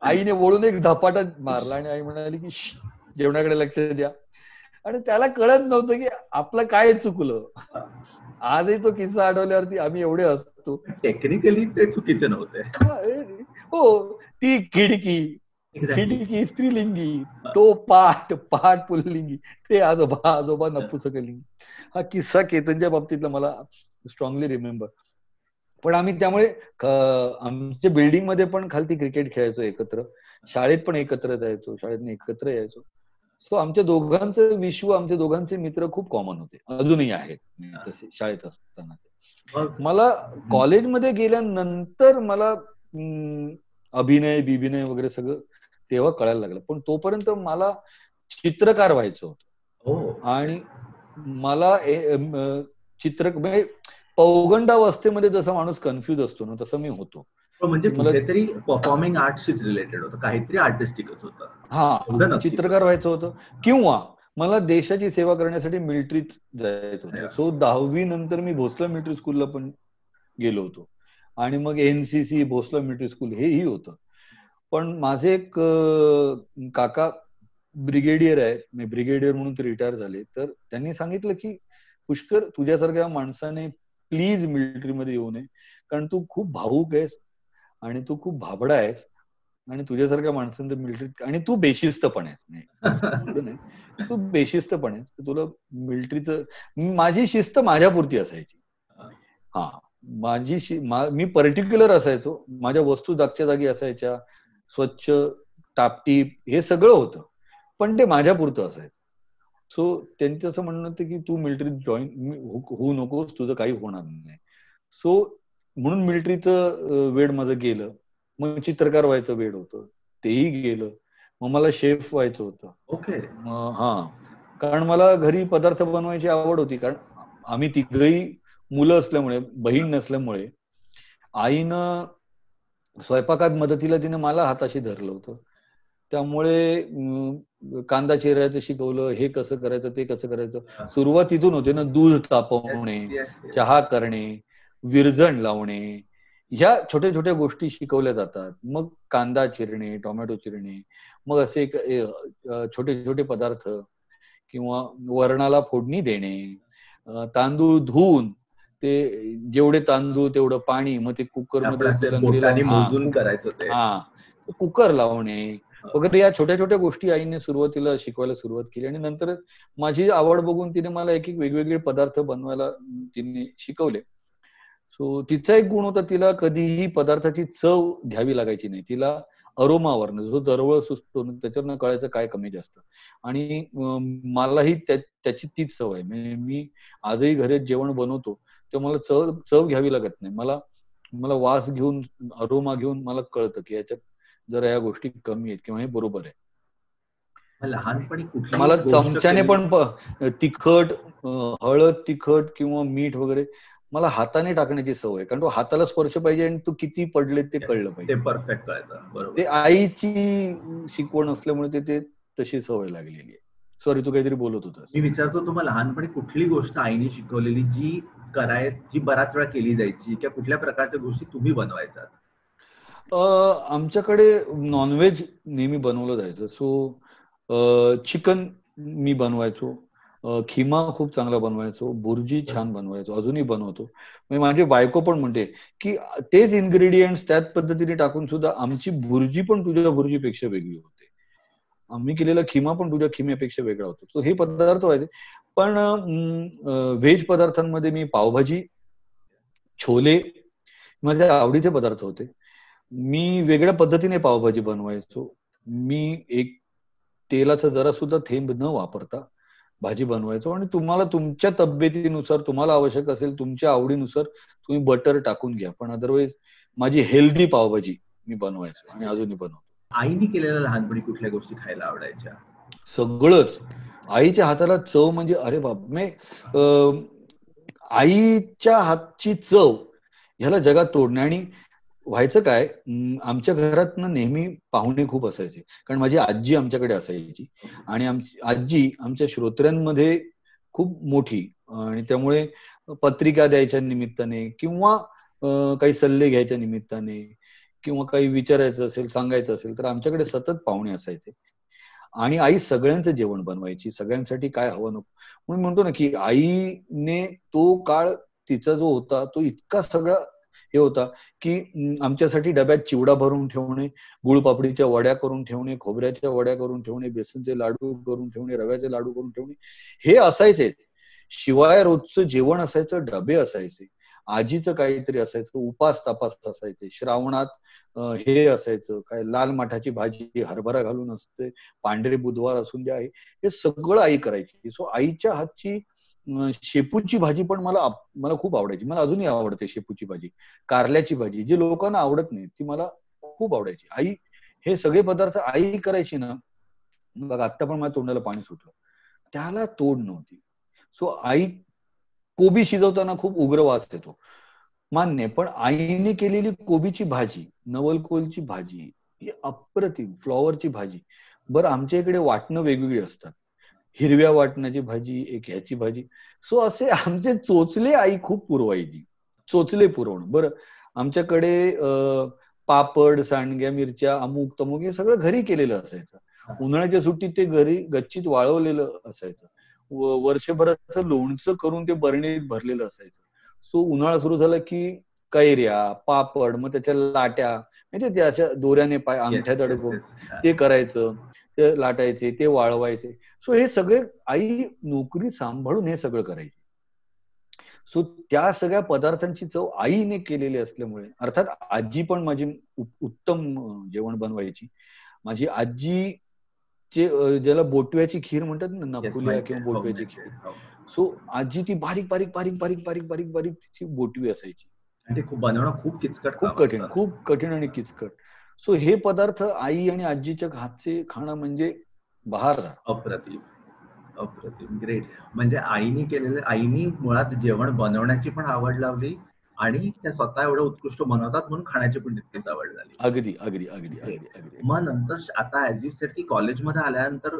आईने वळून एक धपाटा मारला आणि आई म्हणाली की जेवणाकडे लक्ष द्या. आणि त्याला कळत नव्हतं की आपलं काय चुकलं. आजही तो किस्सा आठवल्यावरती आम्ही एवढे हसतो.
टेक्निकली ते चुकीचं नव्हतं.
हो, ती खिडकी स्त्रीलिंगी, तो पाट पुल्लिंगी, ते आजोबा नपुसकलिंगी. हा किस्सा केतनच्या बाबतीतला मला स्ट्रॉंगली रिमेंबर. पण आम्ही त्यामुळे आमच्या बिल्डिंग मध्ये पण खालती क्रिकेट खेळायचो एकत्र, शाळेत पण एकत्र जायचो, शाळेत एकत्र यायचो. सो आमच्या दोघांचं विश्व, आमचे दोघांचे मित्र खूप कॉमन होते, अजूनही आहेत तसे शाळेत असताना. मला कॉलेजमध्ये गेल्यानंतर मला अभिनय वगैरे सगळं तेव्हा कळायला लागलं. पण तोपर्यंत मला चित्रकार व्हायचं होतं. आणि मला म्हणजे पौगंडावस्थेमध्ये जसा माणूस कन्फ्युज असतो ना, तसं मी होतो.
म्हणजे कुठेतरी परफॉर्मिंग आर्टशीच रिलेटेड होतं, काहीतरी आर्टिस्टिकच होतं.
हा, चित्रकार व्हायचं होतं. किंवा मला देशाची सेवा करण्यासाठी मिलिटरीत जायचं होतं. सो 10वी नंतर मी भोसले मिलिटरी स्कूलला पण गेलो होतो. आणि मग NCC भोसले मिलिटरी स्कूल हेही होतं. पण माझे एक काका ब्रिगेडियर आहे, मी ब्रिगेडियर म्हणून ते रिटायर झाले. तर त्यांनी सांगितलं की पुष्कर, तुझ्यासारख्या माणसाने प्लीज मिलिटरीमध्ये येऊ नये, कारण तू खूप भावूक आहेस आणि तू खूप भाबडा आहेस आणि तुझ्यासारख्या माणसांचं मिलिटरीत, आणि तू बेशिस्त पण आहेस. तू बेशिस्त पण आहेस, तुला मिलिटरीचं. माझी शिस्त माझ्यापुरती असायची. हा, मी पर्टिक्युलर असायचो. माझ्या वस्तू जागच्या जागी असायच्या, स्वच्छ टापटीप हे सगळं होतं, पण ते माझ्यापुरतं असायचं. सो त्यांचं असं म्हणणं होतं की तू मिलिटरीत जॉईन होऊ नकोस, तुझं काही होणार नाही. सो म्हणून मिलिटरीचं वेड माझं गेलं. मग चित्रकार व्हायचं वेड होतं, तेही गेलं. मग मला शेफ व्हायचं होतं.
ओके.
कारण मला घरी पदार्थ बनवायची आवड होती. कारण आम्ही तिघही मुलं असल्यामुळे, बहीण नसल्यामुळे आईनं स्वयंपाकात मदतीला तिने मला हाताशी धरलं होतं. त्यामुळे कांदा चिरायचं शिकवलं, हे कसं करायचं, ते कसं करायचं. सुरुवातीतून होते ना, दूध तापवणे, चहा करणे, विरजण लावणे, ह्या छोट्या छोट्या गोष्टी शिकवल्या जातात. मग कांदा चिरणे, टोमॅटो चिरणे, मग असे छोटे छोटे पदार्थ किंवा वरणाला फोडणी देणे, तांदूळ धुवून ते जेवढे तांदूळ तेवढं पाणी, मग ते कुकरमध्ये
मोजून करायचं ते.
कुकर लावणे वगैरे, या छोट्या छोट्या गोष्टी आईने सुरुवातीला शिकवायला सुरुवात केली. आणि नंतर माझी आवड बघून तिने मला एक एक वेगवेगळे पदार्थ बनवायला तिने शिकवले. सो तिचा एक गुण होता, तिला कधीही पदार्थाची चव घ्यावी लागायची नाही. तिला अरोमावरनं, जो दरवळ सुचतो त्याच्यावरनं कळायचं काय कमी जास्त. आणि मलाही त्याची तीच सवय आहे. म्हणजे मी आजही घरात जेवण बनवतो तेव्हा मला चव घ्यावी लागत नाही. मला वास घेऊन, अरोमा घेऊन मला कळतं की याच्यात जरा या गोष्टी कमी आहेत किंवा हे बरोबर आहे.
लहानपणी
मला चमच्याने पण तिखट, हळद, तिखट किंवा मीठ वगैरे मला हाताने टाकण्याची सवय आहे. कारण तो हाताला स्पर्श पाहिजे आणि तो किती पडले ते कळलं पाहिजे.
ते परफेक्ट कळतं. बरोबर.
ते आईची शिकवण असल्यामुळे ते तशी सवय लागलेली आहे. सॉरी, तू काहीतरी बोलत होतास.
मी विचारतो, तुम्हाला लहानपणी कुठली गोष्ट आईने शिकवलेली जी बराच वेळा केली जायची, किंवा कुठल्या प्रकारच्या गोष्टी तुम्ही बनवायचा?
आमच्याकडे नॉनव्हेज नेहमी बनवलं जायचं. सो चिकन मी बनवायचो, खिमा खूप चांगला बनवायचो, बुर्जी छान बनवायचो, अजूनही बनवतो. माझी बायको पण म्हणते की तेच इन्ग्रेडियंट्स त्याच पद्धतीने टाकून सुद्धा आमची बुर्जी पण तुझ्या बुर्जीपेक्षा वेगळी होते, आम्ही केलेला खिमा पण तुझ्या खिम्यापेक्षा वेगळा होतो. तो हे पदार्थ व्हायचे. पण व्हेज पदार्थांमध्ये मी पावभाजी, छोले माझे आवडीचे पदार्थ होते. मी वेगळ्या पद्धतीने पावभाजी बनवायचो. मी एक तेलाचा जरा सुद्धा थेंब न वापरता भाजी बनवायचो. आणि तुम्हाला तुमच्या तब्येतीनुसार, तुम्हाला आवश्यक असेल तुमच्या आवडीनुसार तुम्ही बटर टाकून घ्या, पण अदरवाईज माझी हेल्दी पावभाजी मी बनवायचो आणि अजूनही बनवतो.
आईने केलेल्या लहानपणी कुठल्या गोष्टी खायला आवडायच्या?
सगळंच. आईच्या हाताला चव म्हणजे अरे बाप, आईच्या हातची चव ह्याला जगात तोडणे. आणि व्हायचं काय, आमच्या घरात नेहमी पाहुणे खूप असायचे. कारण माझी आजी आमच्याकडे असायची आणि आमची आजी आमच्या श्रोत्र्यांमध्ये खूप मोठी, आणि त्यामुळे पत्रिका द्यायच्या निमित्ताने किंवा काही सल्ले घ्यायच्या निमित्ताने किंवा काही विचारायचं असेल, सांगायचं असेल, तर आमच्याकडे सतत पाहुणे असायचे. आणि आई सगळ्यांचं जेवण बनवायची, सगळ्यांसाठी काय हवं नको. म्हणून म्हणतो ना की आईने तो काळ तिचा जो होता तो इतका सगळा हे होता की आमच्यासाठी डब्यात चिवडा भरून ठेवणे, गुळपापडीच्या वड्या करून ठेवणे, खोबऱ्याच्या वड्या करून ठेवणे, बेसनचे लाडू करून ठेवणे, रव्याचे लाडू करून ठेवणे, हे असायचे. शिवाय रोजचं जेवण असायचं, डबे असायचे, आजीचं काहीतरी असायचं, उपास तापास असायचे, श्रावणात हे असायचं काय, लाल माठाची भाजी हरभरा घालून असते, पांढरे बुधवार असून द्या, हे सगळं आई करायची. सो आईच्या हातची शेपूची भाजी पण मला खूप आवडायची. मला अजूनही आवडते शेपूची भाजी, कारल्याची भाजी, जी लोकांना आवडत नाही ती मला खूप आवडायची. आई हे सगळे पदार्थ आई करायची ना, बघा आता पण माझ्या तोंडाला पाणी सुटलं, त्याला तोड नव्हती. सो आई कोबी शिजवताना खूप उग्र वास येतो मान्य, पण आईने केलेली कोबीची भाजी, नवलकोलची भाजी, अप्रतिम, फ्लॉवरची भाजी. बरं, आमच्या इकडे वाटणं वेगवेगळी असतात, हिरव्या वाटणाची भाजी, एक ह्याची भाजी. सो असे आमचे चोचले आई खूप पुरवायची, चोचले पुरवणं. बरं, आमच्याकडे पापड, सांडग्या, मिरच्या, अमुक तमुक हे सगळं घरी केलेलं असायचं. उन्हाळ्याच्या सुट्टीत ते घरी गच्चीत वाळवलेलं असायचं. वर्षभराचं लोणचं करून ते बरणीत भरलेलं असायचं. सो उन्हाळा सुरू झाला की कैऱ्या, पापड, मग त्याच्या लाट्या, म्हणजे ते अशा दोऱ्याने अंगठ्यात अडकवून ते करायचं, ते लाटायचे, ते वाळवायचे. सो हे सगळे आई नोकरी सांभाळून हे सगळं करायची. सो त्या सगळ्या पदार्थांची चव आईने केलेली असल्यामुळे, अर्थात आजी पण माझी उत्तम जेवण बनवायची. माझी आजी ज्याला बोटव्याची खीर म्हणतात ना, नकुल्या किंवा बोटव्याची खीर. सो आजी ती बारीक बारीक बारीक बारीक बारीक बारीक बारीक तिची बोटवी असायची.
आणि ते खूप बनवणं खूप किचकट,
खूप कठीण आणि किचकट. सो हे पदार्थ आई आणि आजीच्या हातचे खाणं म्हणजे बहारदार.
अप्रतिम अप्रतिम, ग्रेट. म्हणजे आईनी मुळात जेवण बनवण्याची पण आवड लावली आणि त्या स्वतः एवढं उत्कृष्ट बनवतात म्हणून खाण्याची पण तितकीच आवड झाली.
अगदी अगदी अगदी अगदी.
मग नंतर आता ऍज यू सेड की कॉलेजमध्ये आल्यानंतर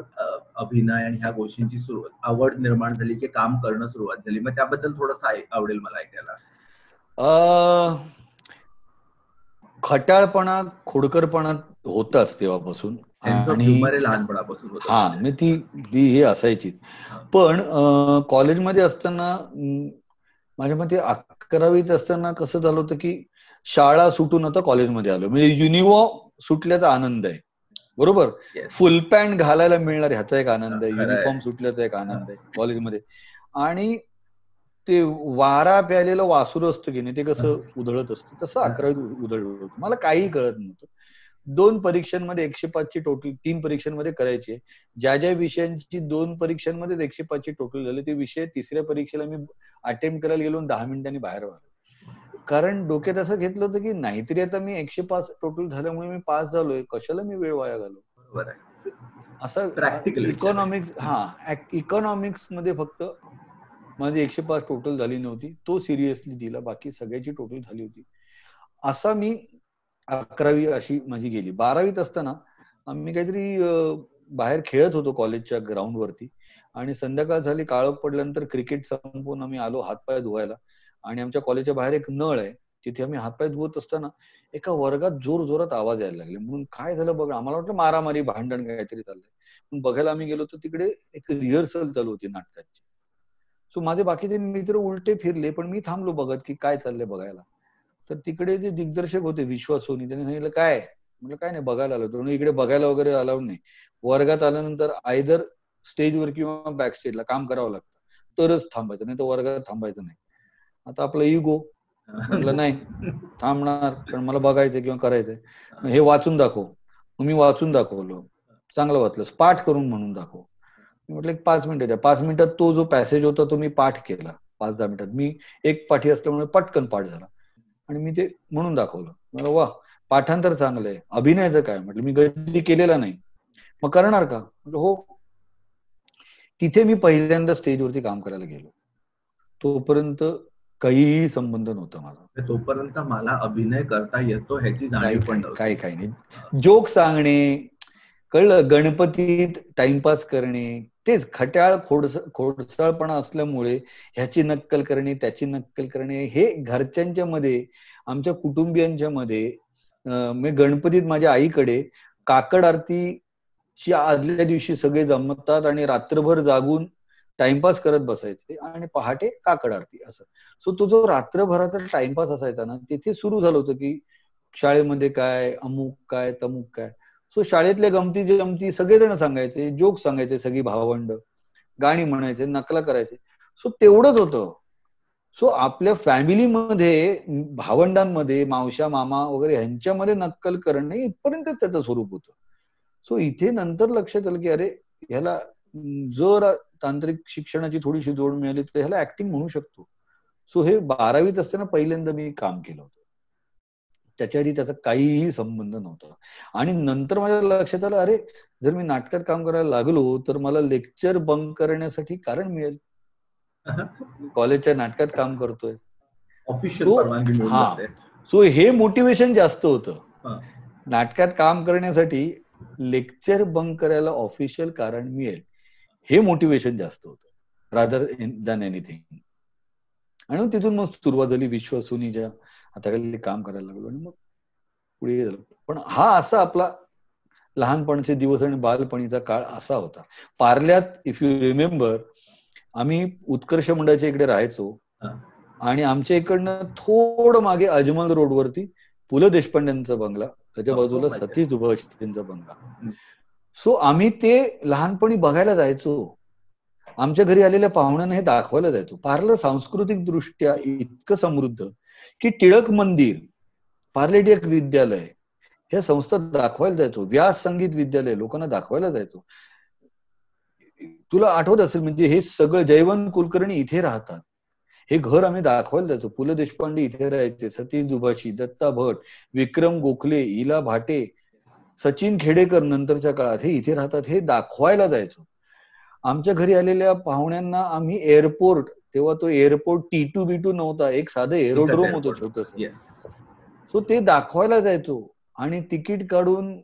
अभिनय आणि ह्या गोष्टींची आवड निर्माण झाली की काम करणं सुरुवात झाली. मग त्याबद्दल थोडंसं आवडेल मला ऐकायला.
खट्याळपणा, खोडकरपणा होताच तेव्हापासून.
आणि लहानपणापासून होत.
हा, मी ती हे असायची. पण कॉलेजमध्ये असताना माझ्या मते 11वीत असताना कसं झालं होतं की शाळा सुटून आता कॉलेजमध्ये आलो, म्हणजे युनिफॉर्म सुटल्याचा आनंद आहे, बरोबर. फुल पॅन्ट घालायला मिळणार ह्याचा एक आनंद आहे, युनिफॉर्म सुटल्याचा एक आनंद आहे कॉलेजमध्ये. आणि ते वारा प्यालेलं वासुर असतं की नाही, ते कसं उधळत असतं तसं 11वीत उधळलं होतं. मला काही कळत नव्हतं. 2 परीक्षांमध्ये 105 ची टोटल, 3 परीक्षांमध्ये करायची. ज्या ज्या विषयांची 2 परीक्षांमध्ये 105 ची टोटल झाली, ते विषय 3ऱ्या परीक्षेला मी अटेम्प्ट करायला गेलो 10 मिनिटांनी बाहेर आलो. कारण डोक्यात असं घेतलं होतं की नाहीतरी आता मी 105 टोटल झाल्यामुळे मी पास झालोय, कशाला मी वेळ वाया घालू. असं इकॉनॉमिक्स मध्ये फक्त माझी 105 टोटल झाली नव्हती, तो सिरियसली दिला, बाकी सगळ्याची टोटल झाली होती. असा मी 11वी अशी माझी गेली. 12वीत असताना आम्ही काहीतरी बाहेर खेळत होतो कॉलेजच्या ग्राउंड वरती, आणि संध्याकाळ झाली, काळोख पडल्यानंतर क्रिकेट संपवून आम्ही आलो हातपाय धुवायला, आणि आमच्या कॉलेजच्या बाहेर एक नळ आहे, तिथे आम्ही हातपाय धुवत असताना एका वर्गात जोर जोरात आवाज यायला लागले. म्हणून काय झालं बघा, आम्हाला वाटलं मारामारी भांडण काहीतरी चाललंय. पण बघायला आम्ही गेलो तर तिकडे एक रिहर्सल चालू होती नाटकाची. सो माझे बाकीचे मित्र उलटे फिरले, पण मी थांबलो बघत की काय चाललंय बघायला. तर तिकडे जे दिग्दर्शक होते विश्वास सोनी, त्यांनी सांगितलं काय, म्हणजे काय नाही, बघायला आलो. म्हणून इकडे बघायला वगैरे अलाउड नाही, वर्गात आल्यानंतर आयदर स्टेजवर किंवा बॅक स्टेजला काम करावं लागतं, तरच थांबायचं, नाही तर वर्गात थांबायचं नाही. आता आपलं इगो म्हटलं नाही थांबणार, कारण मला बघायचंय किंवा करायचंय. हे वाचून दाखव. मी वाचून दाखवलं, चांगलं वाचलं, पाठ करून म्हणून दाखव. म्हटलं एक 5 मिनिटं द्या. 5 मिनिटात तो जो पॅसेज होता तो मी पाठ केला. 5-10 मिनिटात मी एक पाठी असल्यामुळे पटकन पाठ झाला आणि मी ते म्हणून दाखवलं. मला वा, पाठांतर चांगलंय. अभिनयाचं काय? म्हटलं मी कधी केलेला नाही, मग करणार का? म्हटलं हो. तिथे मी पहिल्यांदा स्टेजवरती काम करायला गेलो. तोपर्यंत काहीही संबंध नव्हता माझा.
तोपर्यंत मला अभिनय करता येतो ह्याची जाणीव पण नव्हती.
काही नाही. जोक सांगणे, कळलं, गणपतीत टाइमपास करणे, तेच खट्याळ खोडसाळपणा असल्यामुळे ह्याची नक्कल करणे, त्याची नक्कल करणे, हे घरच्यांच्या मध्ये, आमच्या कुटुंबियांच्या मध्ये. मी गणपतीत माझ्या आईकडे काकड आरतीची आदल्या दिवशी सगळे जमतात आणि रात्रभर जागून टाइमपास करत बसायचे आणि पहाटे काकड आरती, असं. सो तो जो रात्रभराचा टाइमपास असायचा ना, तिथे सुरू झालं होतं की शाळेमध्ये काय, अमुक काय, तमुक काय. सो शाळेतल्या गमती जमती सगळेजण सांगायचे, जोक सांगायचे, सगळी भावंड गाणी म्हणायचे, नकला करायचे. सो तेवढंच होतं. सो आपल्या फॅमिलीमध्ये, भावंडांमध्ये, मावशा मामा वगैरे ह्यांच्यामध्ये नक्कल करणे इथपर्यंतच त्याचं स्वरूप होतं. सो इथे नंतर लक्षात आलं की अरे, ह्याला जर तांत्रिक शिक्षणाची थोडीशी जोड मिळाली तर ह्याला ऍक्टिंग म्हणू शकतो. सो हे 12वीत असताना पहिल्यांदा मी काम केलं होतं. त्याच्या आधी त्याचा काहीही संबंध नव्हता. आणि नंतर माझ्या लक्षात आलं, अरे जर मी नाटकात काम करायला लागलो तर मला लेक्चर बंक करण्यासाठी कारण मिळेल. कॉलेजच्या नाटकात काम करतोय, सो हे मोटिवेशन जास्त होतं. नाटकात काम करण्यासाठी लेक्चर बंक करायला ऑफिशियल कारण मिळेल, हे मोटिवेशन जास्त होतं रादर दॅन एनिथिंग. आणि तिथून मग सुरुवात झाली विश्वासुनीच्या हाताखाली काम करायला लागलो आणि मग पुढे झालं. पण हा असा आपला लहानपणचे दिवस आणि बालपणीचा काळ असा होता. पार्ल्यात, इफ यू रिमेंबर, आम्ही उत्कर्ष मंडळाच्या इकडे राहायचो आणि आमच्या इकडनं थोडं मागे अजमल रोडवरती पु ल देशपांडेंचा बंगला, त्याच्या बाजूला सतीश दुबळशींचा बंगला. सो आम्ही ते लहानपणी बघायला जायचो. आमच्या घरी आलेल्या पाहुण्यांना हे दाखवायला जायचो. पार्लं सांस्कृतिक दृष्ट्या इतकं समृद्ध की टिळक मंदिर, पार्ले टिळक विद्यालय ह्या संस्था दाखवायला जायचो. व्यास संगीत विद्यालय लोकांना दाखवायला जायचो. तुला आठवत असेल म्हणजे हे सगळं जयवंत कुलकर्णी इथे राहतात, हे घर आम्ही दाखवायला जायचो. पु ल देशपांडे इथे राहायचे, सतीश दुभाषी, दत्ता भट, विक्रम गोखले, इला भाटे, सचिन खेडेकर नंतरच्या काळात हे इथे राहतात, हे दाखवायला जायचो. आमच्या घरी आलेल्या पाहुण्यांना आम्ही एअरपोर्ट, तेव्हा तो एअरपोर्ट T2 B2 नव्हता, एक साधं एरोड्रोम होतं छोटस, सो ते दाखवायला जायचो. आणि तिकीट काढून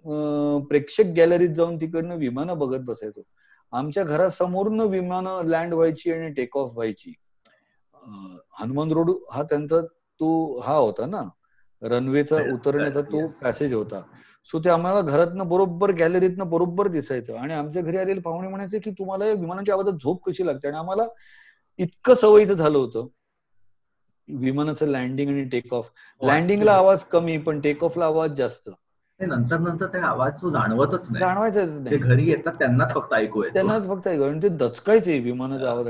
प्रेक्षक गॅलरीत जाऊन तिकडनं विमानं बघत बसायचो. आमच्या घरासमोरनं विमानं लँड व्हायची आणि टेक ऑफ व्हायची. हनुमान रोड हा त्यांचा तो हा होता ना, रनवेचा उतरण्याचा तो पॅसेज होता. सो ते आम्हाला घरातनं बरोबर गॅलरीतनं बरोबर दिसायचं. आणि आमच्या घरी आलेले पाहुणे म्हणायचे की तुम्हाला विमानाच्या आवाजात झोप कशी लागते. आणि आम्हाला इतकं सवयीचं झालं होतं विमानाचं लँडिंग आणि टेक ऑफ. लँडिंगला आवाज कमी पण टेक ऑफला आवाज जास्त.
नंतर नंतर ते आवाज तो जाणवतच नाही,
जाणवायचं
जे घरी येतात त्यांनाच फक्त ऐकू येतो,
त्यांनाच फक्त ऐकू. आणि ते दचकायचे विमानाचा आवाज.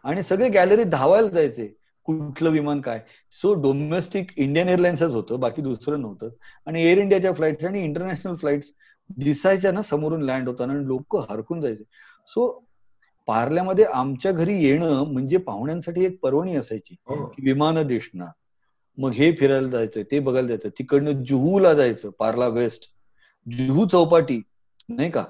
आणि सगळे गॅलरीत धावायला जायचे कुठलं विमान काय. सो डोमेस्टिक इंडियन एअरलाइन्सच होतं, बाकी दुसरं नव्हतं. आणि एअर इंडियाच्या फ्लाईट्स आणि इंटरनॅशनल फ्लाईट्स दिसायच्या ना समोरून लँड होताना, आणि लोक हरकून जायचे. सो पार्ल्यामध्ये आमच्या घरी येणं म्हणजे पाहुण्यांसाठी एक पर्वणी असायची की विमानं दिसणार. मग हे फिरायला जायचं, ते बघायला जायचं. तिकडनं जुहूला जायचं, पार्ला वेस्ट, जुहू चौपाटी नाही का,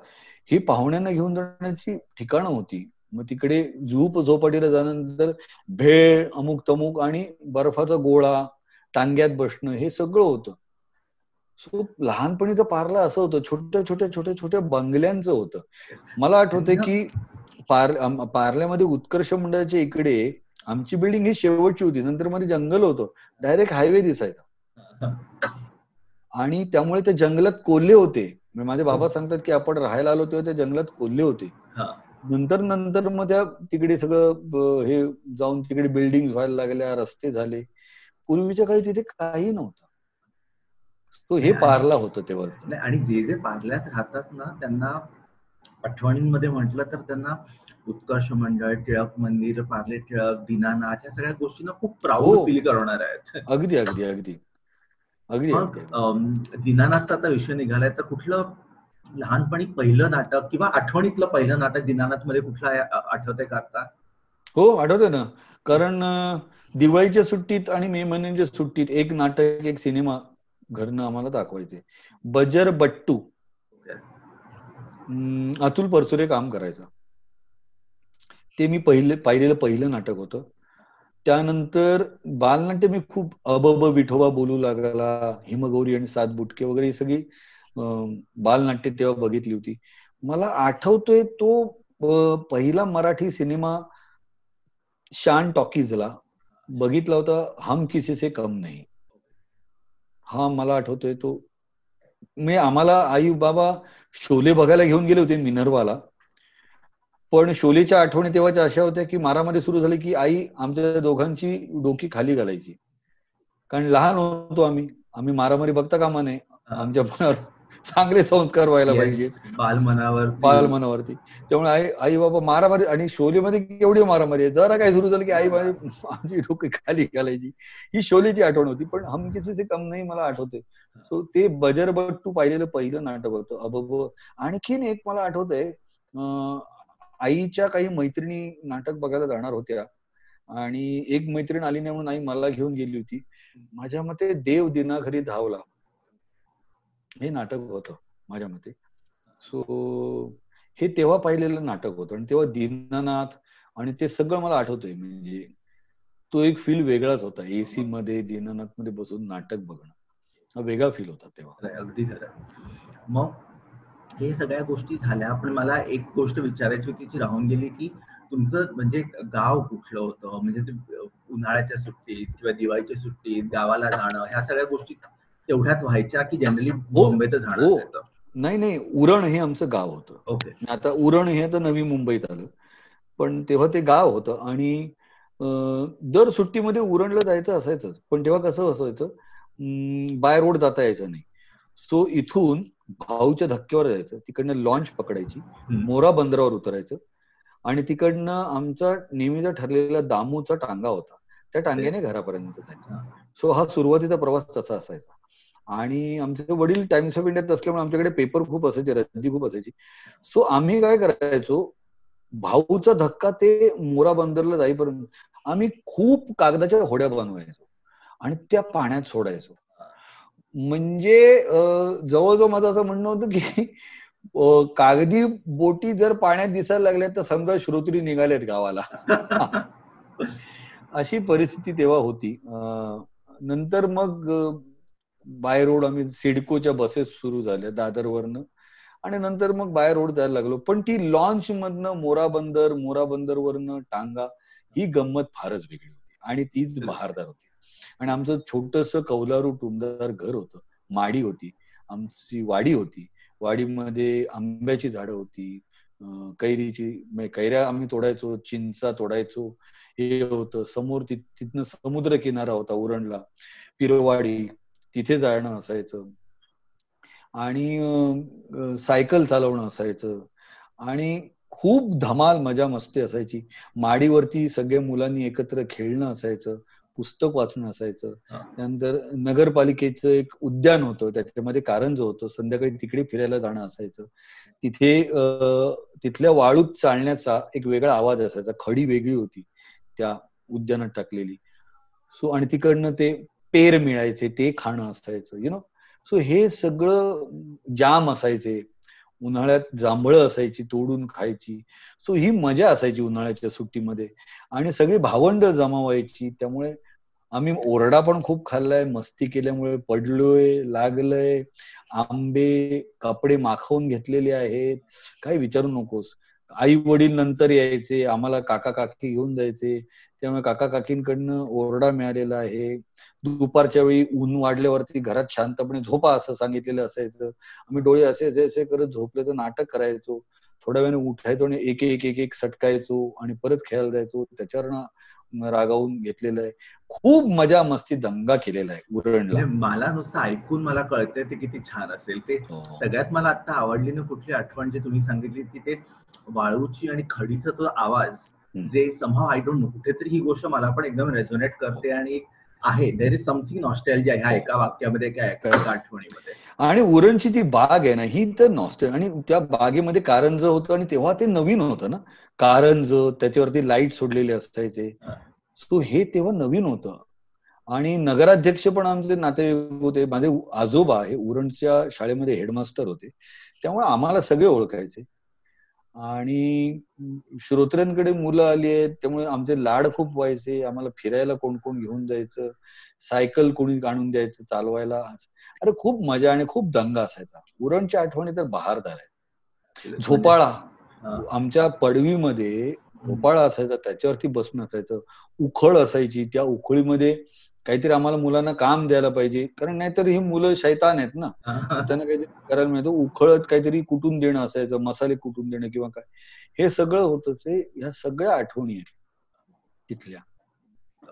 ही पाहुण्यांना घेऊन जाण्याची ठिकाणं होती. मग तिकडे जुहू चौपाटीला जाण्यानंतर भेळ, अमुक तमुक आणि बर्फाचा गोळा, टांग्यात बसणं, हे सगळं होतं. सो लहानपणीचं पार्ला असं होतं, छोट्या छोट्या छोट्या छोट्या बंगल्यांचं होतं. मला आठवतंय की पार्ल्यामध्ये उत्कर्ष मंडळाच्या इकडे आमची बिल्डिंग ही शेवटची होती, नंतर मध्ये जंगल होतं, डायरेक्ट हायवे दिसायचा. आणि त्यामुळे त्या जंगलात कोल्हे होते. माझे बाबा सांगतात की आपण राहायला आलो तेव्हा त्या जंगलात कोल्हे होते. नंतर मग त्या तिकडे सगळं हे जाऊन तिकडे बिल्डिंग व्हायला लागल्या, रस्ते झाले. पूर्वीच्या काळी तिथे काही नव्हतं. तो हे पार्ला होतं तेव्हा.
आणि जे जे पार्ल्यात राहतात ना, त्यांना आठवणींमध्ये म्हटलं तर त्यांना उत्कर्ष मंडळ, टिळक मंदिर, पार्ले टिळक, दीनानाथ, या सगळ्या गोष्टींना खूप प्राऊड फील करणार आहेत.
अगदी अगदी अगदी अगदी.
दीनानाथचा आता विषय निघालाय, तर कुठलं लहानपणी पहिलं नाटक किंवा आठवणीतलं पहिलं नाटक दीनानाथ मध्ये कुठलं आठवतंय का आता?
हो आठवतंय ना, कारण दिवाळीच्या सुट्टीत आणि मे महिन्याच्या सुट्टीत एक नाटक, एक सिनेमा घरनं आम्हाला दाखवायचे. बजर बट्टू, अतुल परचुरे काम करायचं. ते मी पाहिलेलं पहिलं नाटक होतं. त्यानंतर बालनाट्य मी खूप अबब विठोबा बोलू लागला, हिमगौरी आणि सात बुटके वगैरे ही सगळी बालनाट्य तेव्हा बघितली होती. मला आठवतोय तो पहिला मराठी सिनेमा शान टॉकीजला बघितला होता, हम किसी से कम नहीं. हा मला आठवतोय तो. मी आम्हाला आई बाबा शोले बघायला घेऊन गेले होते मिनर्वाला, पण शोलेच्या आठवणी तेव्हाच्या अशा होत्या की मारामारी सुरू झाली की आई आमच्या दोघांची डोकी खाली घालायची, कारण लहान होतो आम्ही मारामारी बघता कामा नये, आमच्या मनावर चांगले संस्कार व्हायला पाहिजे बालमनावरती. त्यामुळे आई बाबा मारामारी, आणि शोलेमध्ये केवढी मारामारी आहे, जरा काय सुरू झालं की आई आमची डोकी खाली घालायची. ही शोलेची आठवण होती. पण हम किसी से कम नाही मला आठवते. सो ते बजर बट्टू पाहिलेलं पहिलं नाटक होतं अबब. आणखीन एक मला आठवतंय, आईच्या काही मैत्रिणी नाटक बघायला जाणार होत्या आणि एक मैत्रीण आली नाही म्हणून आई मला घेऊन गेली होती. माझ्या मते देव दिना घरी धावला हे नाटक होतं माझ्या मते. सो हे तेव्हा पाहिलेलं नाटक होतं. आणि तेव्हा दीनानाथ आणि ते सगळं मला आठवतंय. म्हणजे तो एक फील वेगळाच होता, एसी मध्ये दीनानाथ मध्ये बसून नाटक बघणं, हा वेगळा फील होता तेव्हा.
अगदी खरं. मग हे सगळ्या गोष्टी झाल्या, पण मला एक गोष्ट विचारायची होती जी राहून गेली, की तुमचं म्हणजे गाव कुठलं होतं? म्हणजे उन्हाळ्याच्या सुट्टीत किंवा दिवाळीच्या सुट्टीत गावाला जाणं, ह्या सगळ्या गोष्टी तेवढ्याच व्हायच्या की जनरली मुंबईतच जाणं?
नाही, उरण हे आमचं गाव होतं.
ओके.
आता उरण हे तर नवी मुंबईत आलं, पण तेव्हा ते गाव होतं. आणि दर सुट्टीमध्ये उरणला जायचं असायचंच. पण तेव्हा कसं असायचं, बाय रोड जाता यायचं नाही. सो इथून भाऊच्या धक्क्यावर जायचं, तिकडनं लॉन्च पकडायची, मोरा बंदरावर उतरायचं, आणि तिकडनं आमचा नेहमीचा ठरलेला दामूचा टांगा होता, त्या टांग्याने घरापर्यंत जायचं. सो हा सुरुवातीचा प्रवास तसा असायचा. आणि आमचे वडील टाइम्स ऑफ इंडियात असल्यामुळे आमच्याकडे पेपर खूप असायचे, रद्दी खूप असायची. सो आम्ही काय करायचो, भाऊचा धक्का ते मोरा बंदरला जाईपर्यंत आम्ही खूप कागदाच्या होड्या बनवायचो आणि त्या पाण्यात सोडायचो. म्हणजे जवळजवळ माझं असं म्हणणं होतं की कागदी बोटी जर पाण्यात दिसायला लागल्या तर समजा श्रोत्री निघाल्यात गावाला. अशी परिस्थिती तेव्हा होती. नंतर मग बाय रोड आम्ही सिडकोच्या बसेस सुरू झाल्या दादरवरनं आणि नंतर मग बाय रोड जायला लागलो. पण ती लॉन्च मधनं मोरा बंदरवरनं टांगा, ही गंमत फारच वेगळी होती आणि तीच बहारदार होती. आणि आमचं छोटंसं कौलारू टुमदार घर होतं, माडी होती, आमची वाडी होती. वाडीमध्ये आंब्याची झाडं होती, कैरीची, कैऱ्या आम्ही तोडायचो, चिंचा तोडायचो. हे होतं समोर, तिथनं समुद्र किनारा होता उरणला, पिरवाडी, तिथे जाणं असायचं. आणि सायकल चालवणं असायचं आणि खूप धमाल मजा मस्ती असायची. माडीवरती सगळ्या मुलांनी एकत्र खेळणं असायचं, पुस्तक वाचणं असायचं. त्यानंतर नगरपालिकेचं एक उद्यान होतं, त्याच्यामध्ये कारंजं होतं, संध्याकाळी तिकडे फिरायला जाणं असायचं. तिथे तिथल्या वाळूत चालण्याचा एक वेगळा आवाज असायचा, खडी वेगळी होती त्या उद्यानात टाकलेली. सो आणि तिकडनं ते पेर मिळायचे, ते खाणं असायचं, यु नो. सो हे सगळं जाम असायचे. उन्हाळ्यात जांभळं असायची, तोडून खायची. सो ही मजा असायची उन्हाळ्याच्या सुट्टीमध्ये. आणि सगळी भावंड जमा व्हायची. त्यामुळे आम्ही ओरडा पण खूप खाल्लाय, मस्ती केल्यामुळे पडलोय, लागलंय, आंबे, कपडे माखवून घेतलेले आहेत, काही विचारू नकोस. आई वडील नंतर यायचे, आम्हाला काका काकी घेऊन जायचे, त्यामुळे काका काकींकडनं ओरडा मिळालेला आहे. दुपारच्या वेळी ऊन वाढल्यावरती घरात शांतपणे झोपा असं सांगितलेलं असायचं. आम्ही डोळे असे असे असे करत झोपल्याचं नाटक करायचो. थोड्या वेळाने उठायचो आणि एक एक एक एक सटकायचो आणि परत खेळायला जायचो. त्याच्यावरनं रागावून घेतलेलं आहे. खूप मजा मस्ती दंगा केलेला आहे उरणला.
म्हणजे मला नुसतं ऐकून मला कळतंय ते किती छान असेल ते. सगळ्यात मला आता आवडली ना कुठली आठवण जे तुम्ही सांगितली की ते वाळूची आणि खडीचा तो आवाज, जे समहाव आय डोंट नो, कुठेतरी ही गोष्ट मला पण एकदम रेझोनेट करते आणि आहे, देयर इज समथिंग नॉस्टॅल्जिया ह्या एका वाक्यामध्ये, एका आठवणीमध्ये.
आणि उरणची ती बाग आहे ना, ही तर नॉस्टॅल्जिया. आणि त्या बागेमध्ये कारंज होतं आणि तेव्हा ते नवीन होतं ना, कारंज, त्याच्यावरती लाईट सोडलेले असायचे. सो हे तेव्हा नवीन होतं. आणि नगराध्यक्ष पण आमचे नातेवाईक होते. माझे आजोबा हे उरणच्या शाळेमध्ये हेडमास्टर होते, त्यामुळे आम्हाला सगळे ओळखायचे. आणि श्रोत्र्यांकडे मुलं आली आहेत, त्यामुळे आमचे लाड खूप व्हायचे. आम्हाला फिरायला कोण कोण घेऊन जायचं, सायकल कोणी आणून द्यायचं चालवायला. अरे खूप मजा आणि खूप दंगा असायचा. उरणच्या आठवणी तर बहारदार आहे. झोपाळा, आमच्या पडवीमध्ये झोपाळा असायचा, त्याच्यावरती बसून असायचं. उखळ असायची, त्या उखळीमध्ये काहीतरी आम्हाला मुलांना काम द्यायला पाहिजे, कारण नाहीतर ही मुलं शैतान आहेत ना, त्यांना काहीतरी करायला मिळतं. उखळत काहीतरी कुटून देणं असायचं, मसाले कुटून देणं किंवा काय, हे सगळं होतं. ते ह्या सगळ्या आठवणी आहेत तिथल्या.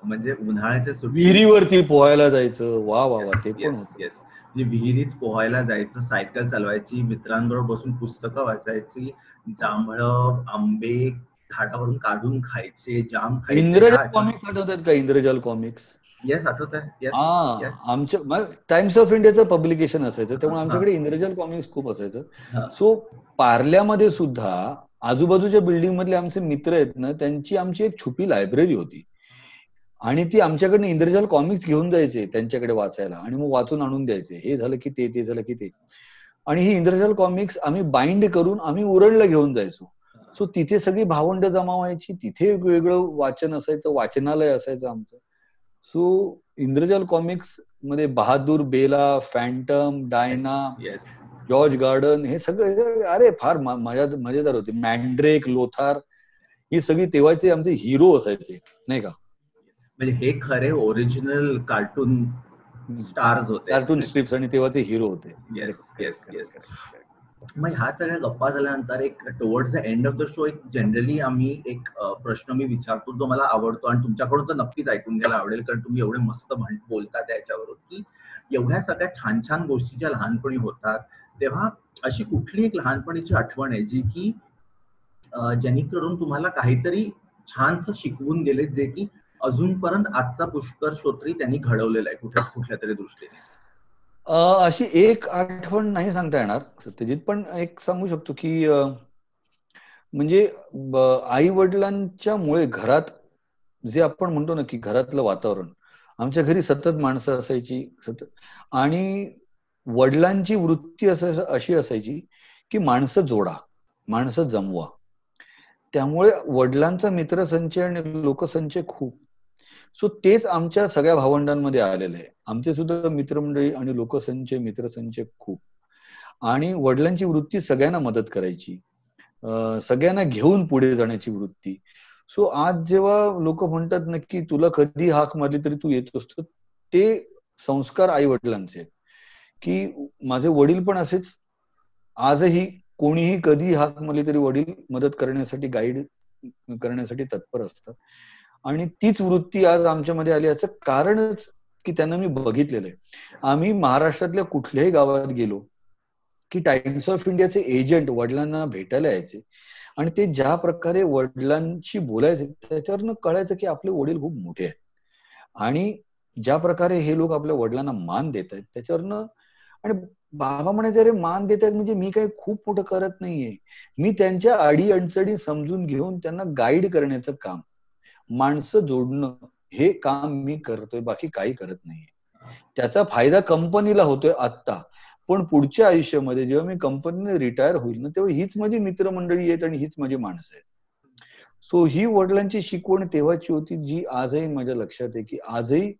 म्हणजे उन्हाळ्याच्या
विहिरीवरती पोहायला जायचं, वा वा वा, ते पण होतं.
म्हणजे विहिरीत पोहायला जायचं, सायकल चालवायची, मित्रांबरोबर बसून पुस्तकं वाचायची, जांभळं, आंबे झाडावरून काढून खायचे, जाम खायचे.
इंद्रजाल कॉमिक्स आठवतात का? इंद्रजाल कॉमिक्स.
येस, आठवत आहे.
आमच्या टाइम्स ऑफ इंडियाचं पब्लिकेशन असायचं, त्यामुळे आमच्याकडे इंद्रजाल कॉमिक्स खूप असायचं. सो पार्ल्यामध्ये सुद्धा आजूबाजूच्या बिल्डिंग मधले आमचे मित्र आहेत ना, त्यांची आमची एक छुपी लायब्ररी होती आणि ती आमच्याकडनं इंद्रजाल कॉमिक्स घेऊन जायचे त्यांच्याकडे वाचायला आणि मग वाचून आणून द्यायचे. हे झालं की ते झालं की ते. आणि ही इंद्रजाल कॉमिक्स आम्ही बाइंड करून आम्ही उरणला घेऊन जायचो. सो तिथे सगळी भावंड जमा व्हायची, तिथे वेगळं वाचन असायचं, वाचनालय असायचं आमचं. सो इंद्रजाल कॉमिक्स मध्ये Bahadur, Bela, Phantom, Diana, George Garden, हे सगळे अरे फार मजेदार होते. मॅन्ड्रेक, लोथार, ही सगळी तेव्हाचे आमचे हिरो असायचे, नाही का?
म्हणजे हे खरे ओरिजिनल कार्टून स्टार्स होते,
कार्टून स्ट्रिप्स, आणि तेव्हा ते हिरो होते.
मग ह्या सगळ्या गप्पा झाल्यानंतर एक towards the end of the show एक जनरली आम्ही एक प्रश्न मी विचारतो जो मला आवडतो आणि तुमच्याकडून तर नक्कीच ऐकून घ्यायला आवडेल, कारण तुम्ही एवढे मस्त बोलता त्याच्यावरून, की एवढ्या सगळ्या छान छान गोष्टी ज्या लहानपणी होतात, तेव्हा अशी कुठली एक लहानपणीची आठवण आहे जी की जेणेकरून तुम्हाला काहीतरी छानसं शिकवून गेले, जे की अजूनपर्यंत आजचा पुष्कर श्रोत्री त्यांनी घडवलेला आहे कुठल्या तरी दृष्टीने?
अशी एक आठवण नाही सांगता येणार सत्यजित, पण एक सांगू शकतो की म्हणजे आई वडिलांच्या मुळे घरात जे आपण म्हणतो ना की घरातलं वातावरण, आमच्या घरी सतत माणसं असायची सतत, आणि वडिलांची वृत्ती अशी असायची की माणसं जोडा, माणसं जमवा. त्यामुळे वडिलांचा मित्रसंच आणि लोकसंच खूप. सो तेच आमच्या सगळ्या भावंडांमध्ये आलेलं आहे. आमचे सुद्धा मित्रमंडळी आणि लोकसंच, मित्रसंच खूप. आणि वडिलांची वृत्ती सगळ्यांना मदत करायची, सगळ्यांना घेऊन पुढे जाण्याची वृत्ती. सो आज जेव्हा लोक म्हणतात ना की तुला कधी हाक मारली तरी तू येत असतो, ते संस्कार आई वडिलांचे आहेत. की माझे वडील पण असेच, आजही कोणीही कधी हाक मारली तरी वडील मदत करण्यासाठी, गाईड करण्यासाठी तत्पर असतात. आणि तीच वृत्ती आज आमच्यामध्ये आली, याचं कारणच की त्यांना मी बघितलेलं आहे. आम्ही महाराष्ट्रातल्या कुठल्याही गावात गेलो की टाइम्स ऑफ इंडियाचे एजंट वडिलांना भेटायला यायचे, आणि ते ज्या प्रकारे वडिलांशी बोलायचे त्याच्यावरनं कळायचं की आपले वडील खूप मोठे आहेत. आणि ज्या प्रकारे हे लोक आपल्या वडिलांना मान देत आहेत त्याच्यावरनं, आणि बाबा म्हणायचे अरे मान देत आहेत म्हणजे मी काही खूप मोठं करत नाहीये, मी त्यांच्या अडी अडचणी समजून घेऊन त्यांना गाईड करण्याचं काम, माणसं जोडणं, हे काम मी करतोय, बाकी काही करत नाहीये. त्याचा फायदा कंपनीला होतोय आत्ता, पण पुढच्या आयुष्यामध्ये जेव्हा मी कंपनीने रिटायर होईल ना, तेव्हा हीच माझी मित्रमंडळी आहेत आणि हीच माझी माणसं आहेत. सो ही वडिलांची शिकवण तेव्हाची होती, जी आजही माझ्या लक्षात आहे. की आजही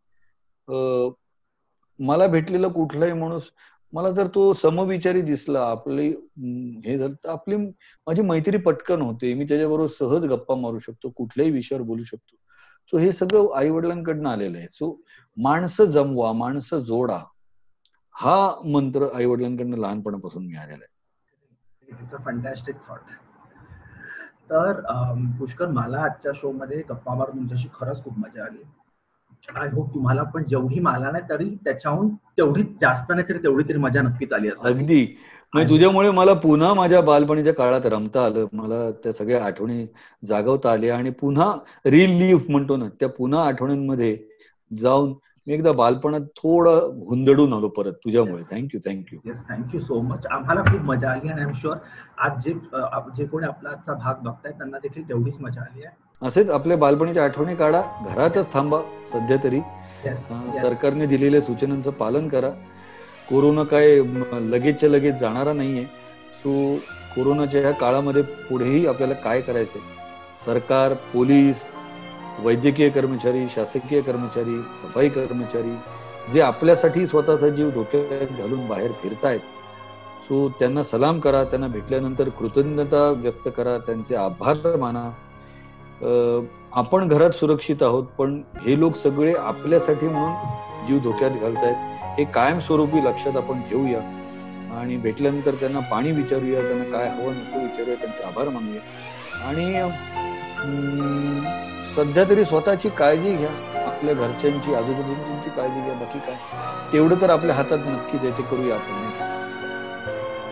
मला भेटलेला कुठलाही माणूस, मला जर तो समविचारी दिसला, आपली हे झालं तर आपली माझी मैत्री पटकन होते, मी त्याच्याबरोबर सहज गप्पा मारू शकतो, कुठल्याही विषयावर बोलू शकतो. सो हे सगळं आई वडिलांकडनं आलेलं आहे. सो माणसं जमवा, माणसं जोडा, हा मंत्र आई वडिलांकडनं लहानपणापासून मिळालेला आहे.
It's a fantastic thought. तर पुष्कर, मला आजच्या शो मध्ये गप्पा मारून तुमच्याशी खरंच खूप मजा आली. आय होप तुम्हाला पण जेवढी मला नाही तरी त्याच्याहून तेवढीच जास्त नाही तरी तेवढी तरी मजा नक्कीच आली असावी.
अगदी, म्हणजे तुझ्यामुळे मला पुन्हा माझ्या बालपणीच्या काळात रमता आलं, मला त्या सगळ्या आठवणी जागवता आल्या, आणि पुन्हा रिलीफ म्हणतो ना, त्या पुन्हा आठवणींमध्ये जाऊन मी एकदा बालपणात थोडं हुंदडून आलो परत तुझ्यामुळे. Thank you.
Yes, thank you so much. आम्हाला खूप मजा आली आणि आय एम शुअर आज जे कोणी आपला आजचा भाग बघतायत त्यांना देखील तेवढीच मजा आली आहे.
असेच आपल्या बालपणीच्या आठवणी काढा, घरातच थांबा सध्या तरी, सरकारने दिलेल्या सूचनांचं पालन करा. कोरोना काय लगेचच्या लगेच जाणारा नाहीये. सो कोरोनाच्या ह्या काळामध्ये पुढेही आपल्याला काय करायचंय, सरकार, पोलीस, वैद्यकीय कर्मचारी, शासकीय कर्मचारी, सफाई कर्मचारी जे आपल्यासाठी स्वतःचा जीव धोक्यात घालून बाहेर फिरतायत, सो त्यांना सलाम करा, त्यांना भेटल्यानंतर कृतज्ञता व्यक्त करा, त्यांचे आभार माना. आपण घरात सुरक्षित आहोत, पण हे लोक सगळे आपल्यासाठी म्हणून जीव धोक्यात घालतायत, हे कायमस्वरूपी लक्षात आपण घेऊया. आणि भेटल्यानंतर त्यांना पाणी विचारूया, त्यांना काय हवं नको विचारूया, त्यांचे आभार मानूया. आणि सध्या तरी स्वतःची काळजी घ्या, आपल्या घरच्यांची, आजूबाजूची काळजी घ्या, बाकी काय तेवढं तर आपल्या हातात नक्कीच आहे, ते करूया आपण.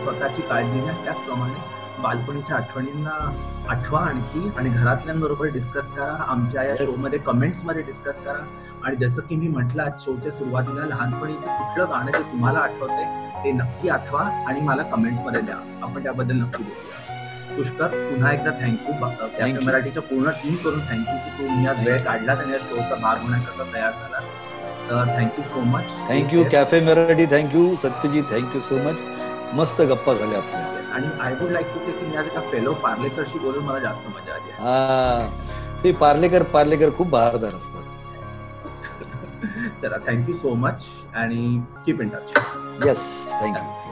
स्वतःची काळजी घ्या, त्याचप्रमाणे बालपणीच्या आठवणींना आठवा आणखी, आणि घरातल्यांबरोबर डिस्कस करा, आमच्या या शो मध्ये कमेंट्स मध्ये डिस्कस करा. आणि जसं की मी म्हटलं आज शोच्या सुरुवातीला, लहानपणीचं कुठलं गाणं जे तुम्हाला आठवतंय ते नक्की आठवा आणि मला कमेंट्स मध्ये द्या, आपण त्याबद्दल नक्की बोलूया. पुष्कर, पुन्हा एकदा थँक्यू. कॅफे मराठीच्या पूर्ण टीम करून थँक्यू की तुम्ही आज वेळ काढला आणि या शोचा भाग होण्याकरता तयार झाला. तर thank you so much.
Thank you cafe Marathi, thank you Satyajit, thank you so much. मस्त गप्पा झाल्या आपल्या.
आणि आय वुड लाईक टू से की मी आज एका फेलो पार्लेकरशी बोलून मला जास्त मजा आली.
पार्लेकर खूप बहारदार असतात.
चला, थँक्यू सो मच आणि keep in touch.
Yes, thank you.